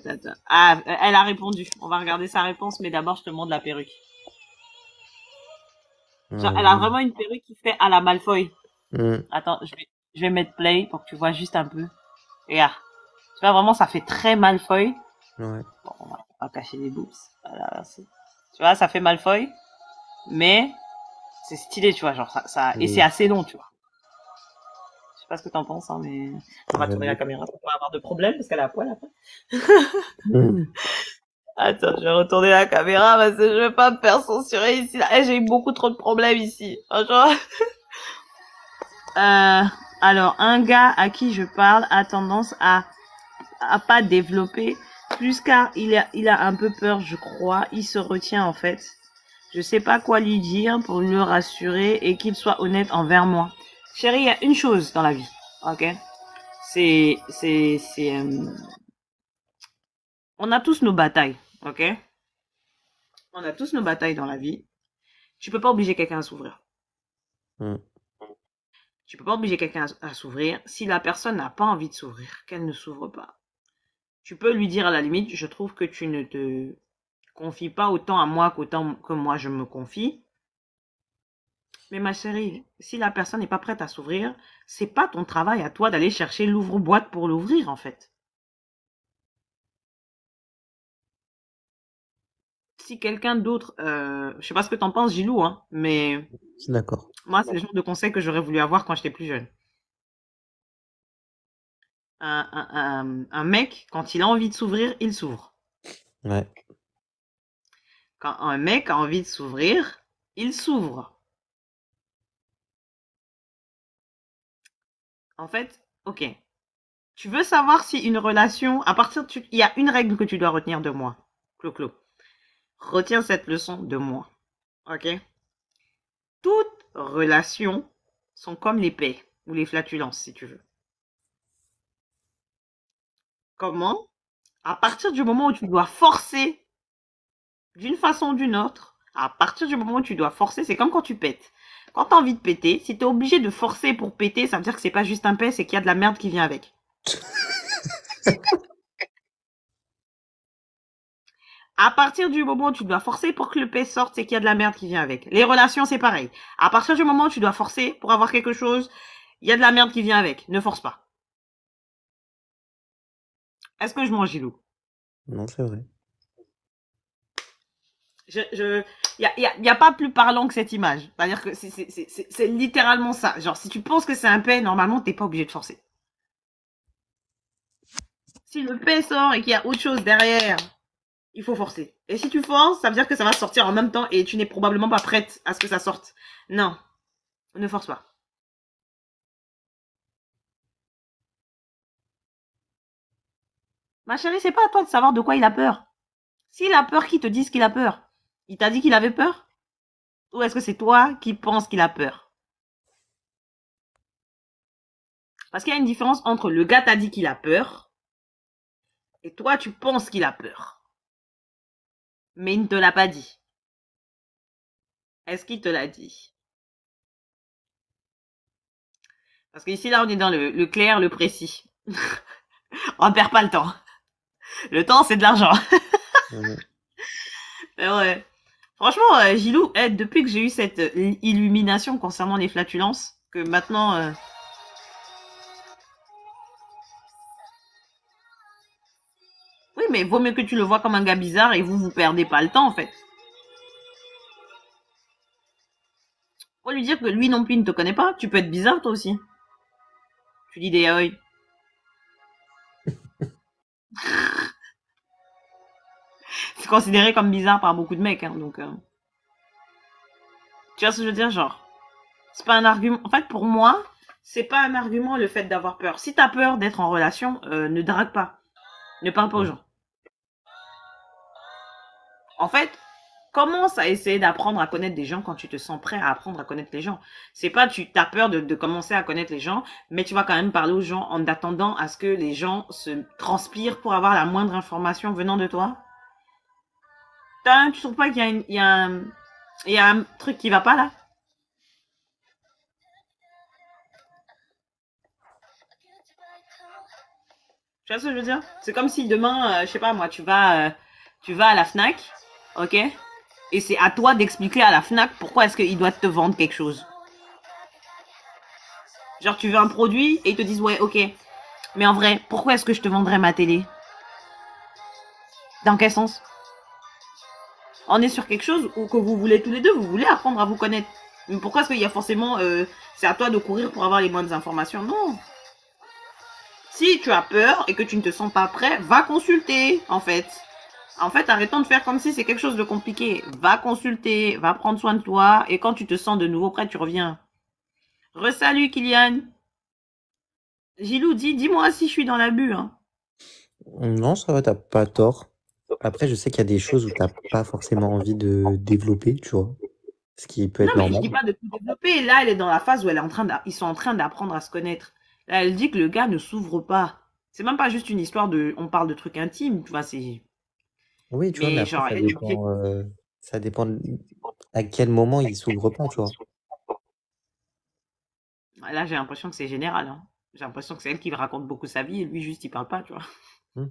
Ah, elle a répondu. On va regarder sa réponse, mais d'abord, je te montre la perruque. Genre, elle a vraiment une perruque qui fait à la Malfoy. Attends, je vais mettre play pour que tu vois juste un peu. Regarde. Tu vois, vraiment, ça fait très Malfoy. Ouais. Bon, on va cacher les boobs. Voilà, tu vois, ça fait Malfoy. Mais c'est stylé, tu vois. Genre, ça et c'est assez long, tu vois. sais pas ce que t'en penses, hein, mais on va tourner la J'avoue. caméra pour pas avoir de problème parce qu'elle a à poil après. Hmm. Attends, je vais retourner la caméra parce que je vais pas me faire censurer ici. Là. Eh, j'ai eu beaucoup trop de problèmes ici. Franchement. Alors, un gars à qui je parle a tendance à pas développer plus car il a un peu peur, je crois. Il se retient en fait. Je sais pas quoi lui dire pour le rassurer et qu'il soit honnête envers moi. Chérie, il y a une chose dans la vie, ok? C'est, on a tous nos batailles, ok? On a tous nos batailles dans la vie. Tu peux pas obliger quelqu'un à s'ouvrir. Hmm. Tu peux pas obliger quelqu'un à s'ouvrir. Si la personne n'a pas envie de s'ouvrir, qu'elle ne s'ouvre pas. Tu peux lui dire à la limite, je trouve que tu ne te confies pas autant à moi qu'autant que moi je me confie. Mais ma chérie, si la personne n'est pas prête à s'ouvrir, c'est pas ton travail à toi d'aller chercher l'ouvre-boîte pour l'ouvrir en fait. Si quelqu'un d'autre, je sais pas ce que t'en penses, Gilou, hein, mais Je suis d'accord. moi c'est le genre de conseil que j'aurais voulu avoir quand j'étais plus jeune. Un mec, quand il a envie de s'ouvrir, il s'ouvre. Ouais. Quand un mec a envie de s'ouvrir, il s'ouvre. En fait, ok. Tu veux savoir si une relation, il y a une règle que tu dois retenir de moi. Clo-clo. Retiens cette leçon de moi. Ok? Toutes relations sont comme les paix ou les flatulences, si tu veux. Comment? À partir du moment où tu dois forcer d'une façon ou d'une autre, à partir du moment où tu dois forcer, c'est comme quand tu pètes. Quand tu as envie de péter, si tu es obligé de forcer pour péter, ça veut dire que c'est pas juste un pet, c'est qu'il y a de la merde qui vient avec. À partir du moment où tu dois forcer pour que le pet sorte, c'est qu'il y a de la merde qui vient avec. Les relations, c'est pareil. À partir du moment où tu dois forcer pour avoir quelque chose, il y a de la merde qui vient avec. Ne force pas. Est-ce que je mange, Gilou? Non, c'est vrai. Y a pas plus parlant que cette image. C'est-à-dire que c'est littéralement ça. Genre, si tu penses que c'est un paix, normalement, t'es pas obligé de forcer. Si le paix sort et qu'il y a autre chose derrière, il faut forcer. Et si tu forces, ça veut dire que ça va sortir en même temps et tu n'es probablement pas prête à ce que ça sorte. Non, ne force pas. Ma chérie, c'est pas à toi de savoir de quoi il a peur. S'il a peur, qu'il te dise qu'il a peur. Il t'a dit qu'il avait peur? Ou est-ce que c'est toi qui penses qu'il a peur? Parce qu'il y a une différence entre le gars t'a dit qu'il a peur et toi tu penses qu'il a peur. Mais il ne te l'a pas dit. Est-ce qu'il te l'a dit? Parce qu'ici là on est dans le clair, le précis. On ne perd pas le temps. Le temps c'est de l'argent. Mais ouais. Franchement, Gilou, depuis que j'ai eu cette illumination concernant les flatulences, que maintenant... Oui, mais vaut mieux que tu le vois comme un gars bizarre et vous perdez pas le temps, en fait. Faut lui dire que lui non plus ne te connaît pas. Tu peux être bizarre, toi aussi. Tu dis des oi. C'est considéré comme bizarre par beaucoup de mecs, hein, donc... Tu vois ce que je veux dire, genre... C'est pas un argument... En fait, pour moi, c'est pas un argument le fait d'avoir peur. Si t'as peur d'être en relation, ne drague pas. Ne parle pas aux gens. En fait, commence à essayer d'apprendre à connaître des gens quand tu te sens prêt à apprendre à connaître les gens. C'est pas tu as peur de commencer à connaître les gens, mais tu vas quand même parler aux gens en attendant à ce que les gens se transpirent pour avoir la moindre information venant de toi. Tu trouves pas qu'il y a un truc qui va pas là? Tu vois ce que je veux dire? C'est comme si demain, je sais pas moi, tu vas à la Fnac, ok? Et c'est à toi d'expliquer à la Fnac pourquoi est-ce qu'ils doivent te vendre quelque chose. Genre tu veux un produit et ils te disent ouais ok. Mais en vrai, pourquoi est-ce que je te vendrais ma télé? Dans quel sens? On est sur quelque chose où que vous voulez tous les deux, vous voulez apprendre à vous connaître. Mais pourquoi est-ce qu'il y a forcément... c'est à toi de courir pour avoir les moindres informations? Non. Si tu as peur et que tu ne te sens pas prêt, va consulter, en fait. En fait, arrêtons de faire comme si c'est quelque chose de compliqué. Va consulter, va prendre soin de toi, et quand tu te sens de nouveau prêt, tu reviens. Resalut, Kylian. Gilou, dis-moi si je suis dans l'abus, hein. Non, ça va, t'as pas tort. Après, je sais qu'il y a des choses où t'as pas forcément envie de développer, tu vois. Ce qui peut Non, être mais je normal. dis pas de tout développer. Là, elle est dans la phase où ils sont en train d'apprendre à se connaître. Là, elle dit que le gars ne s'ouvre pas. C'est même pas juste une histoire de, on parle de trucs intimes, tu vois, c'est, Oui, tu vois, mais mais après, genre, elle est obligée. ça dépend à quel moment il s'ouvre pas, tu vois. Là, j'ai l'impression que c'est général, hein. J'ai l'impression que c'est elle qui raconte beaucoup sa vie et lui, juste, il parle pas, tu vois. Hmm.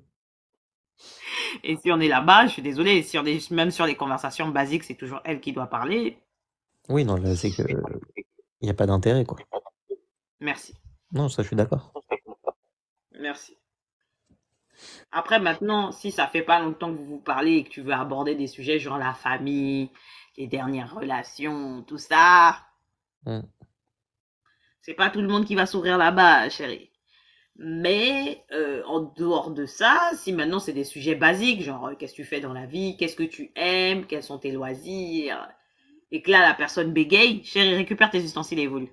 Et si on est là-bas, je suis désolée, si on est même sur les conversations basiques, c'est toujours elle qui doit parler. Oui, non, là, c'est que il n'y a pas d'intérêt, quoi. Merci. Non, ça, je suis d'accord. Merci. Après, maintenant, si ça fait pas longtemps que vous vous parlez et que tu veux aborder des sujets genre la famille, les dernières relations, tout ça, Hmm. c'est pas tout le monde qui va s'ouvrir là-bas, chérie. Mais en dehors de ça, si maintenant c'est des sujets basiques, genre qu'est-ce que tu fais dans la vie, qu'est-ce que tu aimes, quels sont tes loisirs, et que là la personne bégaye, chérie, récupère tes ustensiles et évolue.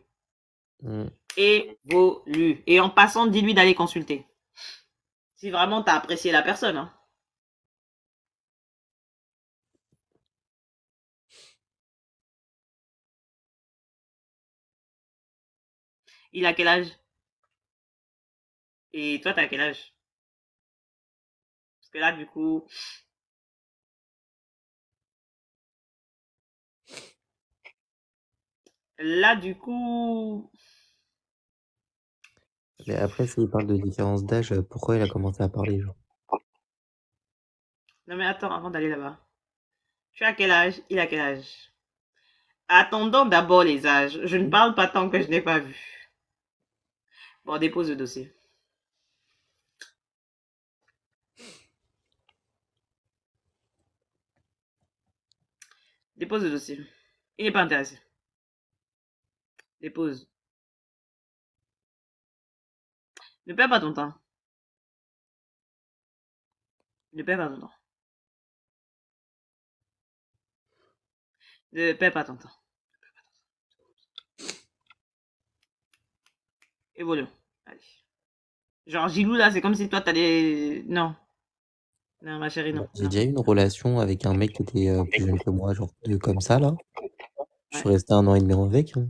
Hmm. Évolue. Et en passant, dis-lui d'aller consulter. Si vraiment t'as apprécié la personne, hein. Il a quel âge? Et toi, t'as quel âge? Parce que là, du coup, là, du coup, Mais après, s'il parle de différence d'âge, pourquoi il a commencé à parler, genre? non mais attends, avant d'aller là-bas. Tu as quel âge? Il a quel âge? Attendons d'abord les âges. Je ne parle pas tant que je n'ai pas vu. Bon, dépose le dossier. Dépose le dossier. Il n'est pas intéressé. Dépose. Ne perds pas ton temps. Ne perds pas ton temps. Ne perds pas ton temps. Évolue. Allez. Genre, Gilou, là, c'est comme si toi, t'allais... Non. Non, ma chérie, Bah, non. j'ai Non. déjà eu une relation avec un mec qui était plus jeune que moi, genre comme ça, là. Je suis Ouais. resté 1 an et demi avec, hein.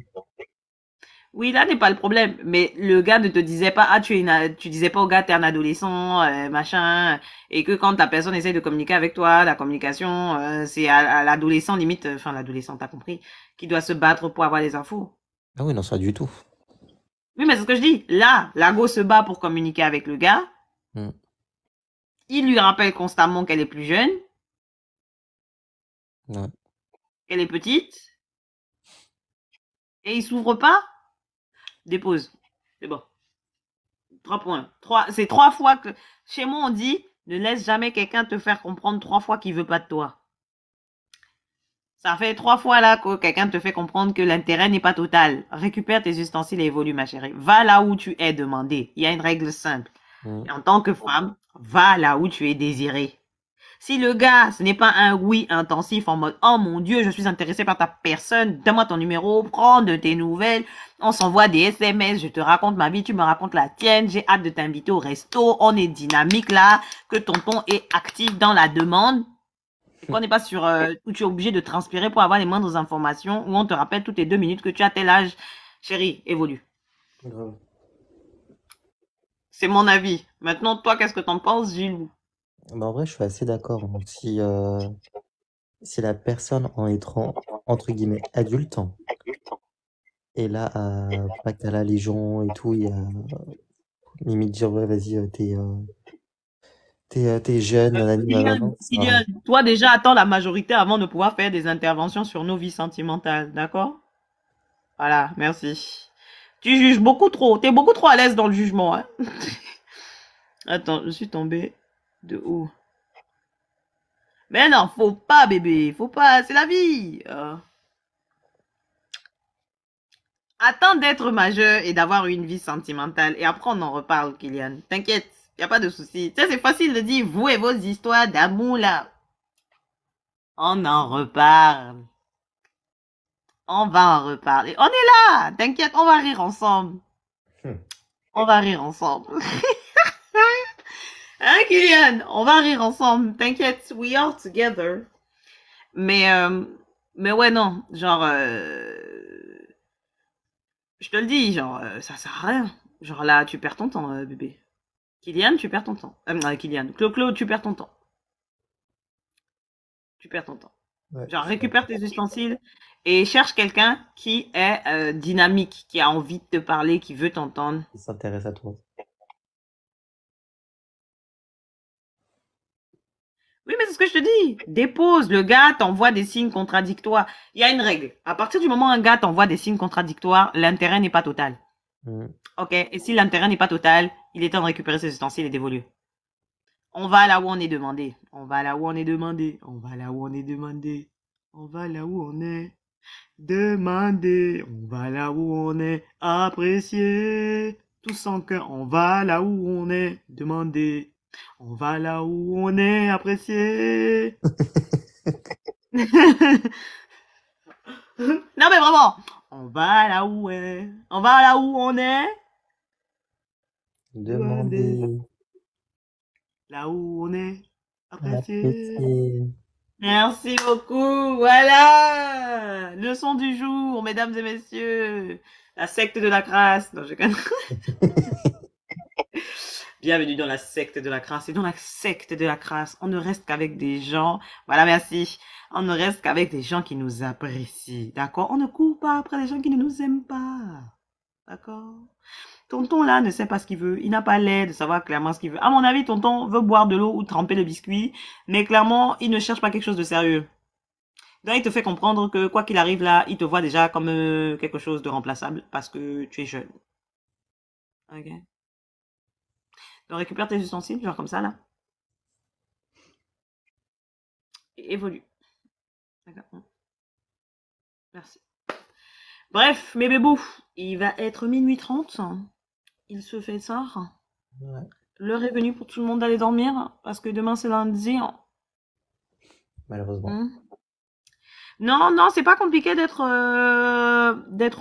Oui, là n'est pas le problème. Mais le gars ne te disait pas, ah, tu disais pas au gars, t'es un adolescent, machin. Et que quand la personne essaie de communiquer avec toi, la communication, c'est à l'adolescent limite, enfin, l'adolescent, t'as compris, qui doit se battre pour avoir les infos. Ah oui, non, ça du tout. Oui, mais c'est ce que je dis. Là, la go se bat pour communiquer avec le gars. Hmm. Il lui rappelle constamment qu'elle est plus jeune, Ouais. qu'elle est petite. Et il s'ouvre pas. Dépose. C'est bon. 3 points. C'est 3 fois que... Chez moi, on dit, ne laisse jamais quelqu'un te faire comprendre 3 fois qu'il veut pas de toi. Ça fait 3 fois là que quelqu'un te fait comprendre que l'intérêt n'est pas total. Récupère tes ustensiles et évolue, ma chérie. Va là où tu es demandé. Il y a une règle simple. Hmm. Et en tant que femme, va là où tu es désirée. Si le gars, ce n'est pas un oui intensif en mode oh mon Dieu, je suis intéressé par ta personne, donne-moi ton numéro, prends de tes nouvelles, on s'envoie des SMS, je te raconte ma vie, tu me racontes la tienne, j'ai hâte de t'inviter au resto, on est dynamique là, que tonton est actif dans la demande. Et qu'on n'est pas sur où tu es obligé de transpirer pour avoir les moindres informations, où on te rappelle toutes les 2 minutes que tu as tel âge. Chérie, évolue. Grave. C'est mon avis. Maintenant, toi, qu'est-ce que t'en penses, Gilles? Bah, en vrai, je suis assez d'accord, hein. Si la personne en étant entre guillemets adulte hein, est là à pas qu'à la légion et tout, il y a limite dire ouais vas-y t'es jeune, nanani, nanana, Kylian, ça sert à rien. Kylian, toi déjà attends la majorité avant de pouvoir faire des interventions sur nos vies sentimentales, d'accord? Voilà, merci. Tu juges beaucoup trop, t'es beaucoup trop à l'aise dans le jugement, hein? Attends, je suis tombée de haut. Mais non, faut pas, bébé, faut pas, c'est la vie. Attends d'être majeur et d'avoir une vie sentimentale. Et après, on en reparle, Kylian. T'inquiète, y a pas de souci. Tu sais, c'est facile de dire, vous et vos histoires d'amour, là. On en reparle. On va en reparler. On est là. T'inquiète, on va rire ensemble. On va rire ensemble. Hein, Kylian? On va rire ensemble. T'inquiète, we are together. Mais ouais, non. Genre, je te le dis, genre, ça sert à rien. Genre là, tu perds ton temps, bébé. Kylian, tu perds ton temps. Kylian. Clo-Clo, tu perds ton temps. Tu perds ton temps. Ouais, Genre, récupère tes ustensiles et cherche quelqu'un qui est dynamique, qui a envie de te parler, qui veut t'entendre. il s'intéresse à toi. Oui, mais c'est ce que je te dis. Dépose. Le gars t'envoie des signes contradictoires. Il y a une règle. À partir du moment où un gars t'envoie des signes contradictoires, l'intérêt n'est pas total. Ok. Et si l'intérêt n'est pas total, il est temps de récupérer ses ustensiles et d'évoluer. On va là où on est demandé. On va là où on est demandé. On va là où on est demandé. On va là où on est demandé. On va là où on est apprécié. Tous sans cœur. On va là où on est demandé. On va là où on est apprécié. Non mais vraiment. On va là où est. On va là où on est Demandez. Là où on est apprécié. Apprécié. Merci beaucoup. Voilà. Leçon du jour, mesdames et messieurs. La secte de la crasse. Non, je connais. Bienvenue dans la secte de la crasse. Et dans la secte de la crasse, on ne reste qu'avec des gens. Voilà, merci. On ne reste qu'avec des gens qui nous apprécient. D'accord? On ne court pas après les gens qui ne nous aiment pas. D'accord? Tonton là ne sait pas ce qu'il veut. Il n'a pas l'air de savoir clairement ce qu'il veut. À mon avis, tonton veut boire de l'eau ou tremper le biscuit. Mais clairement, il ne cherche pas quelque chose de sérieux. Donc, il te fait comprendre que quoi qu'il arrive là, il te voit déjà comme quelque chose de remplaçable parce que tu es jeune. Ok? Donc, récupère tes ustensiles, genre comme ça là. Et évolue. D'accord? Merci. Bref, mes bébous, il va être minuit 30. Il se fait tard. Ouais. L'heure est venue pour tout le monde d'aller dormir parce que demain c'est lundi. Malheureusement. Non, non, c'est pas compliqué d'être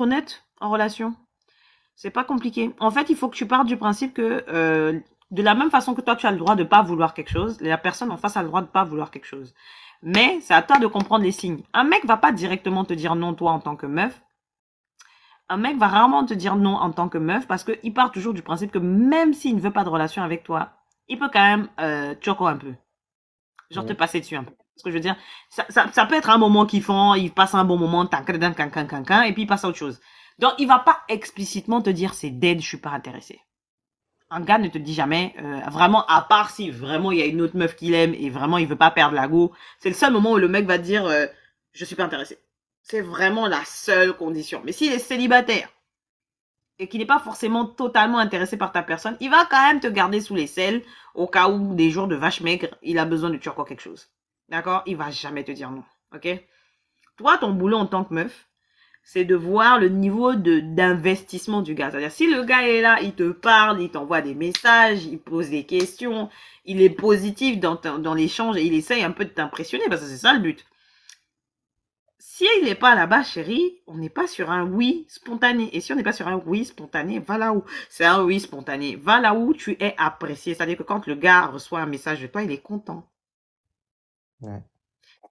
honnête en relation. C'est pas compliqué. En fait, il faut que tu partes du principe que de la même façon que toi tu as le droit de pas vouloir quelque chose, la personne en face a le droit de pas vouloir quelque chose. Mais c'est à toi de comprendre les signes. Un mec va pas directement te dire non toi en tant que meuf. Un mec va rarement te dire non en tant que meuf parce qu'il part toujours du principe que même s'il ne veut pas de relation avec toi, il peut quand même choco un peu. Genre te passer dessus un peu. Ce que je veux dire, ça peut être un moment kiffant, il passe un bon moment, et puis il passe à autre chose. Donc il va pas explicitement te dire c'est dead, je suis pas intéressé. Un gars ne te dit jamais, vraiment, à part si vraiment il y a une autre meuf qu'il aime et vraiment il veut pas perdre la go, c'est le seul moment où le mec va te dire je suis pas intéressé. C'est vraiment la seule condition. Mais s'il est célibataire et qu'il n'est pas forcément totalement intéressé par ta personne, il va quand même te garder sous les selles au cas où des jours de vache maigre, il a besoin de turco quelque chose. D'accord? Il va jamais te dire non. Ok? Toi, ton boulot en tant que meuf, c'est de voir le niveau d'investissement du gars. C'est-à-dire, si le gars est là, il te parle, il t'envoie des messages, il pose des questions, il est positif dans l'échange et il essaye un peu de t'impressionner parce que c'est ça le but. Si il n'est pas là-bas, chérie, on n'est pas sur un oui spontané. Et si on n'est pas sur un oui spontané, va là où c'est un oui spontané. Va là où tu es apprécié. C'est-à-dire que quand le gars reçoit un message de toi, il est content. Ouais.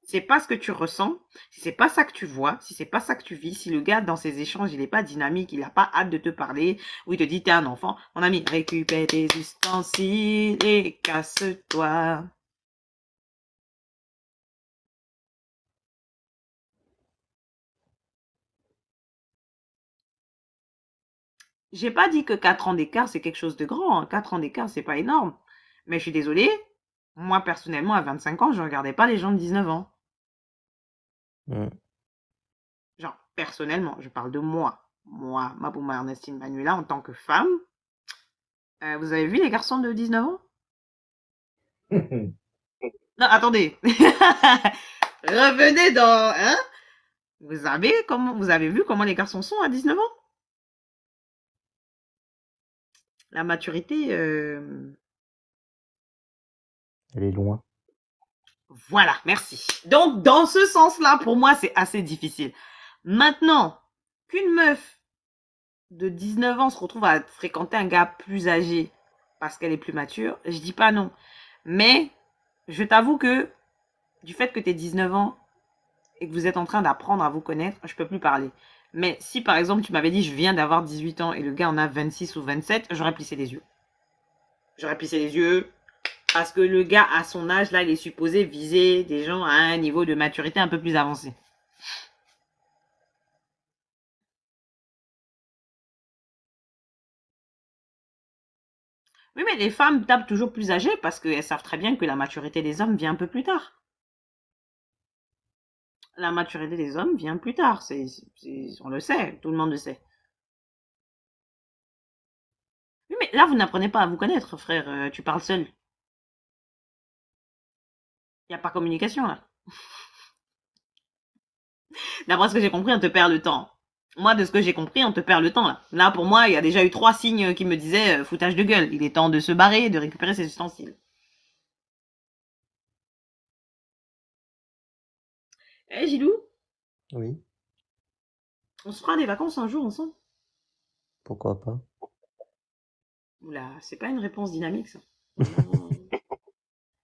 C'est pas ce que tu ressens, si c'est pas ça que tu vois, si c'est pas ça que tu vis, si le gars dans ses échanges il est pas dynamique, il a pas hâte de te parler, ou il te dit t'es un enfant, mon ami, récupère tes ustensiles et casse-toi. J'ai pas dit que 4 ans d'écart c'est quelque chose de grand, hein. 4 ans d'écart c'est pas énorme, mais je suis désolée, moi personnellement à 25 ans je regardais pas les gens de 19 ans. Genre, personnellement, je parle de moi. Moi, Mabouma Ernestine Manuela, en tant que femme. Vous avez vu les garçons de 19 ans? Non, attendez. Revenez dans... Hein? Vous avez vu comment les garçons sont à 19 ans? La maturité, Elle est loin. voilà, merci. Donc, dans ce sens-là, pour moi, c'est assez difficile. Maintenant, qu'une meuf de 19 ans se retrouve à fréquenter un gars plus âgé parce qu'elle est plus mature, je dis pas non. Mais, je t'avoue que, du fait que tu es 19 ans et que vous êtes en train d'apprendre à vous connaître, je peux plus parler. Mais si, par exemple, tu m'avais dit, je viens d'avoir 18 ans et le gars en a 26 ou 27, j'aurais plissé les yeux. J'aurais plissé les yeux, parce que le gars, à son âge, là, il est supposé viser des gens à un niveau de maturité un peu plus avancé. Oui, mais les femmes tapent toujours plus âgées parce qu'elles savent très bien que la maturité des hommes vient un peu plus tard. La maturité des hommes vient plus tard. On le sait, tout le monde le sait. Oui, mais là, vous n'apprenez pas à vous connaître, frère. Tu parles seul. Il n'y a pas communication, là. D'après ce que j'ai compris, on te perd le temps. Moi, de ce que j'ai compris, on te perd le temps, là. Là, pour moi, il y a déjà eu 3 signes qui me disaient foutage de gueule. Il est temps de se barrer, de récupérer ses ustensiles. Eh, Gilou, Oui, on se fera des vacances un jour ensemble? pourquoi pas. Oula, c'est pas une réponse dynamique, ça. Vraiment,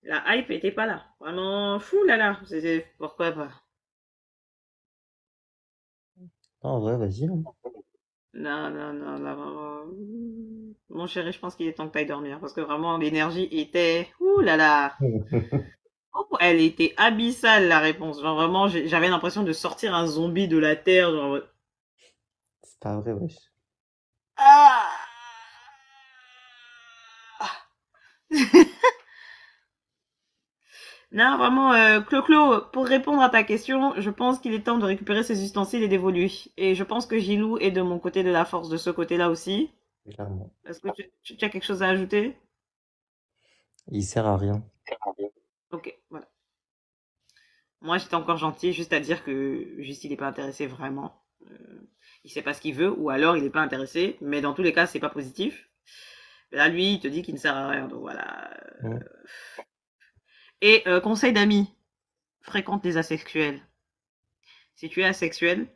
la hype était pas là. Vraiment, fou là là. Pourquoi pas? Non, en vrai, vas-y, hein. Non, non, non, là, vraiment. Mon chéri, je pense qu'il est temps que t'ailles dormir. Parce que vraiment, l'énergie était. Ouh là là. Oh, elle était abyssale, la réponse. Genre, vraiment, j'avais l'impression de sortir un zombie de la terre. Genre. C'est pas vrai, wesh. Ah. Non, vraiment, Clo-Clo, pour répondre à ta question, je pense qu'il est temps de récupérer ses ustensiles et d'évoluer. Et je pense que Gilou est de mon côté de la force de ce côté-là aussi. Clairement. Est-ce que tu as quelque chose à ajouter? Il sert à rien. Ok, voilà. Moi, j'étais encore gentil, juste à dire que juste il n'est pas intéressé vraiment. Il sait pas ce qu'il veut, ou alors il n'est pas intéressé. Mais dans tous les cas, c'est pas positif. Là, lui, il te dit qu'il ne sert à rien. Donc voilà. Mm. Et conseil d'amis, fréquente des asexuels. Si tu es asexuel,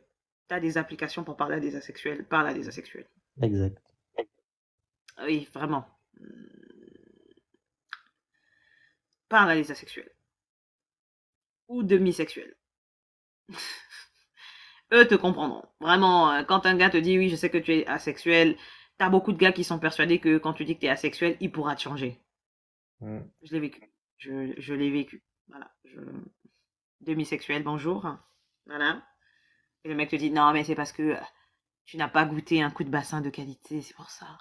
tu as des applications pour parler à des asexuels. Parle à des asexuels. Exact. Oui, vraiment. Parle à des asexuels. Ou demisexuels. Eux te comprendront. Vraiment, quand un gars te dit oui, je sais que tu es asexuel, t'as beaucoup de gars qui sont persuadés que quand tu dis que tu es asexuel, il pourra te changer. Mm. Je l'ai vécu. Je l'ai vécu. Voilà. Demisexuel, bonjour. Voilà. Et le mec te dit non, mais c'est parce que tu n'as pas goûté un coup de bassin de qualité, c'est pour ça.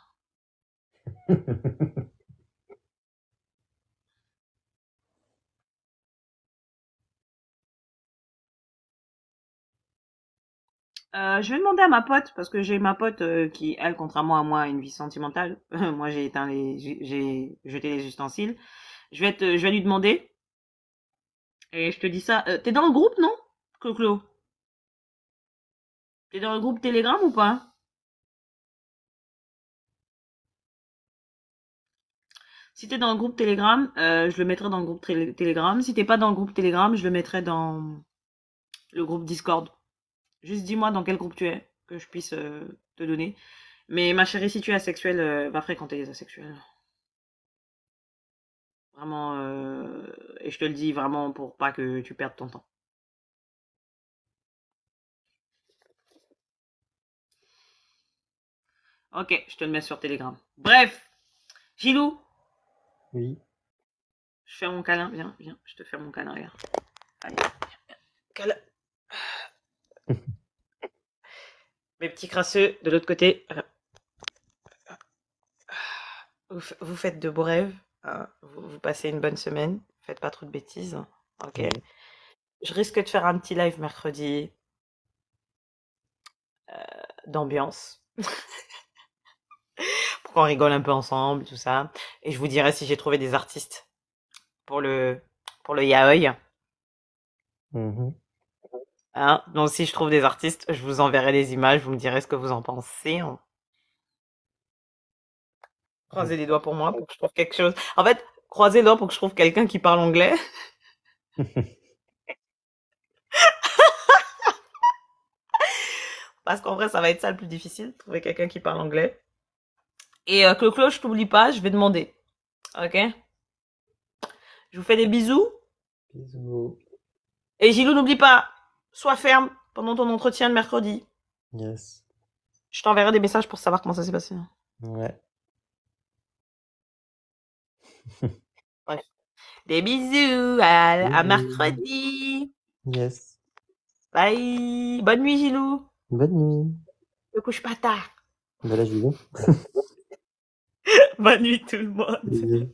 Je vais demander à ma pote, parce que j'ai ma pote qui, elle, contrairement à moi, a une vie sentimentale. Moi, j'ai jeté les ustensiles. Je vais lui demander. Et je te dis ça. T'es dans le groupe, non, Clo-Clo? T'es dans le groupe Telegram ou pas? Si t'es dans le groupe Telegram, je le mettrai dans le groupe Telegram. Si t'es pas dans le groupe Telegram, je le mettrai dans le groupe Discord. Juste dis-moi dans quel groupe tu es, que je puisse te donner. Mais ma chérie, si tu es asexuelle, va fréquenter les asexuels. Vraiment, et je te le dis vraiment pour pas que tu perdes ton temps. Ok, je te le mets sur Telegram. Bref, Gilou, Oui. je fais mon câlin. Viens, viens, je te fais mon câlin, regarde. Allez, câlin. Mes petits crasseux de l'autre côté. Vous faites de beaux rêves. Hein, vous passez une bonne semaine. Faites pas trop de bêtises. Ok. Oui. Je risque de faire un petit live mercredi d'ambiance. Pour qu'on rigole un peu ensemble, tout ça. Et je vous dirai si j'ai trouvé des artistes pour pour le yaoi. Mhm. Hein, donc si je trouve des artistes, je vous enverrai les images, vous me direz ce que vous en pensez. Croisez les doigts pour moi, pour que je trouve quelque chose. En fait, croisez les doigts pour que je trouve quelqu'un qui parle anglais. Parce qu'en vrai, ça va être ça le plus difficile, trouver quelqu'un qui parle anglais. Et Clo-Clo, je t'oublie pas, je vais demander. Ok? Je vous fais des bisous. Bisous. Et Gilou, n'oublie pas, sois ferme pendant ton entretien de mercredi. Yes. Je t'enverrai des messages pour savoir comment ça s'est passé. Ouais. Bref. Des bisous, à Bisous. mercredi. Yes. Bye. Bonne nuit, Gilou. Bonne nuit. Ne couche pas tard. Bah là, j'y vais. Bonne nuit, tout le monde. Bisous.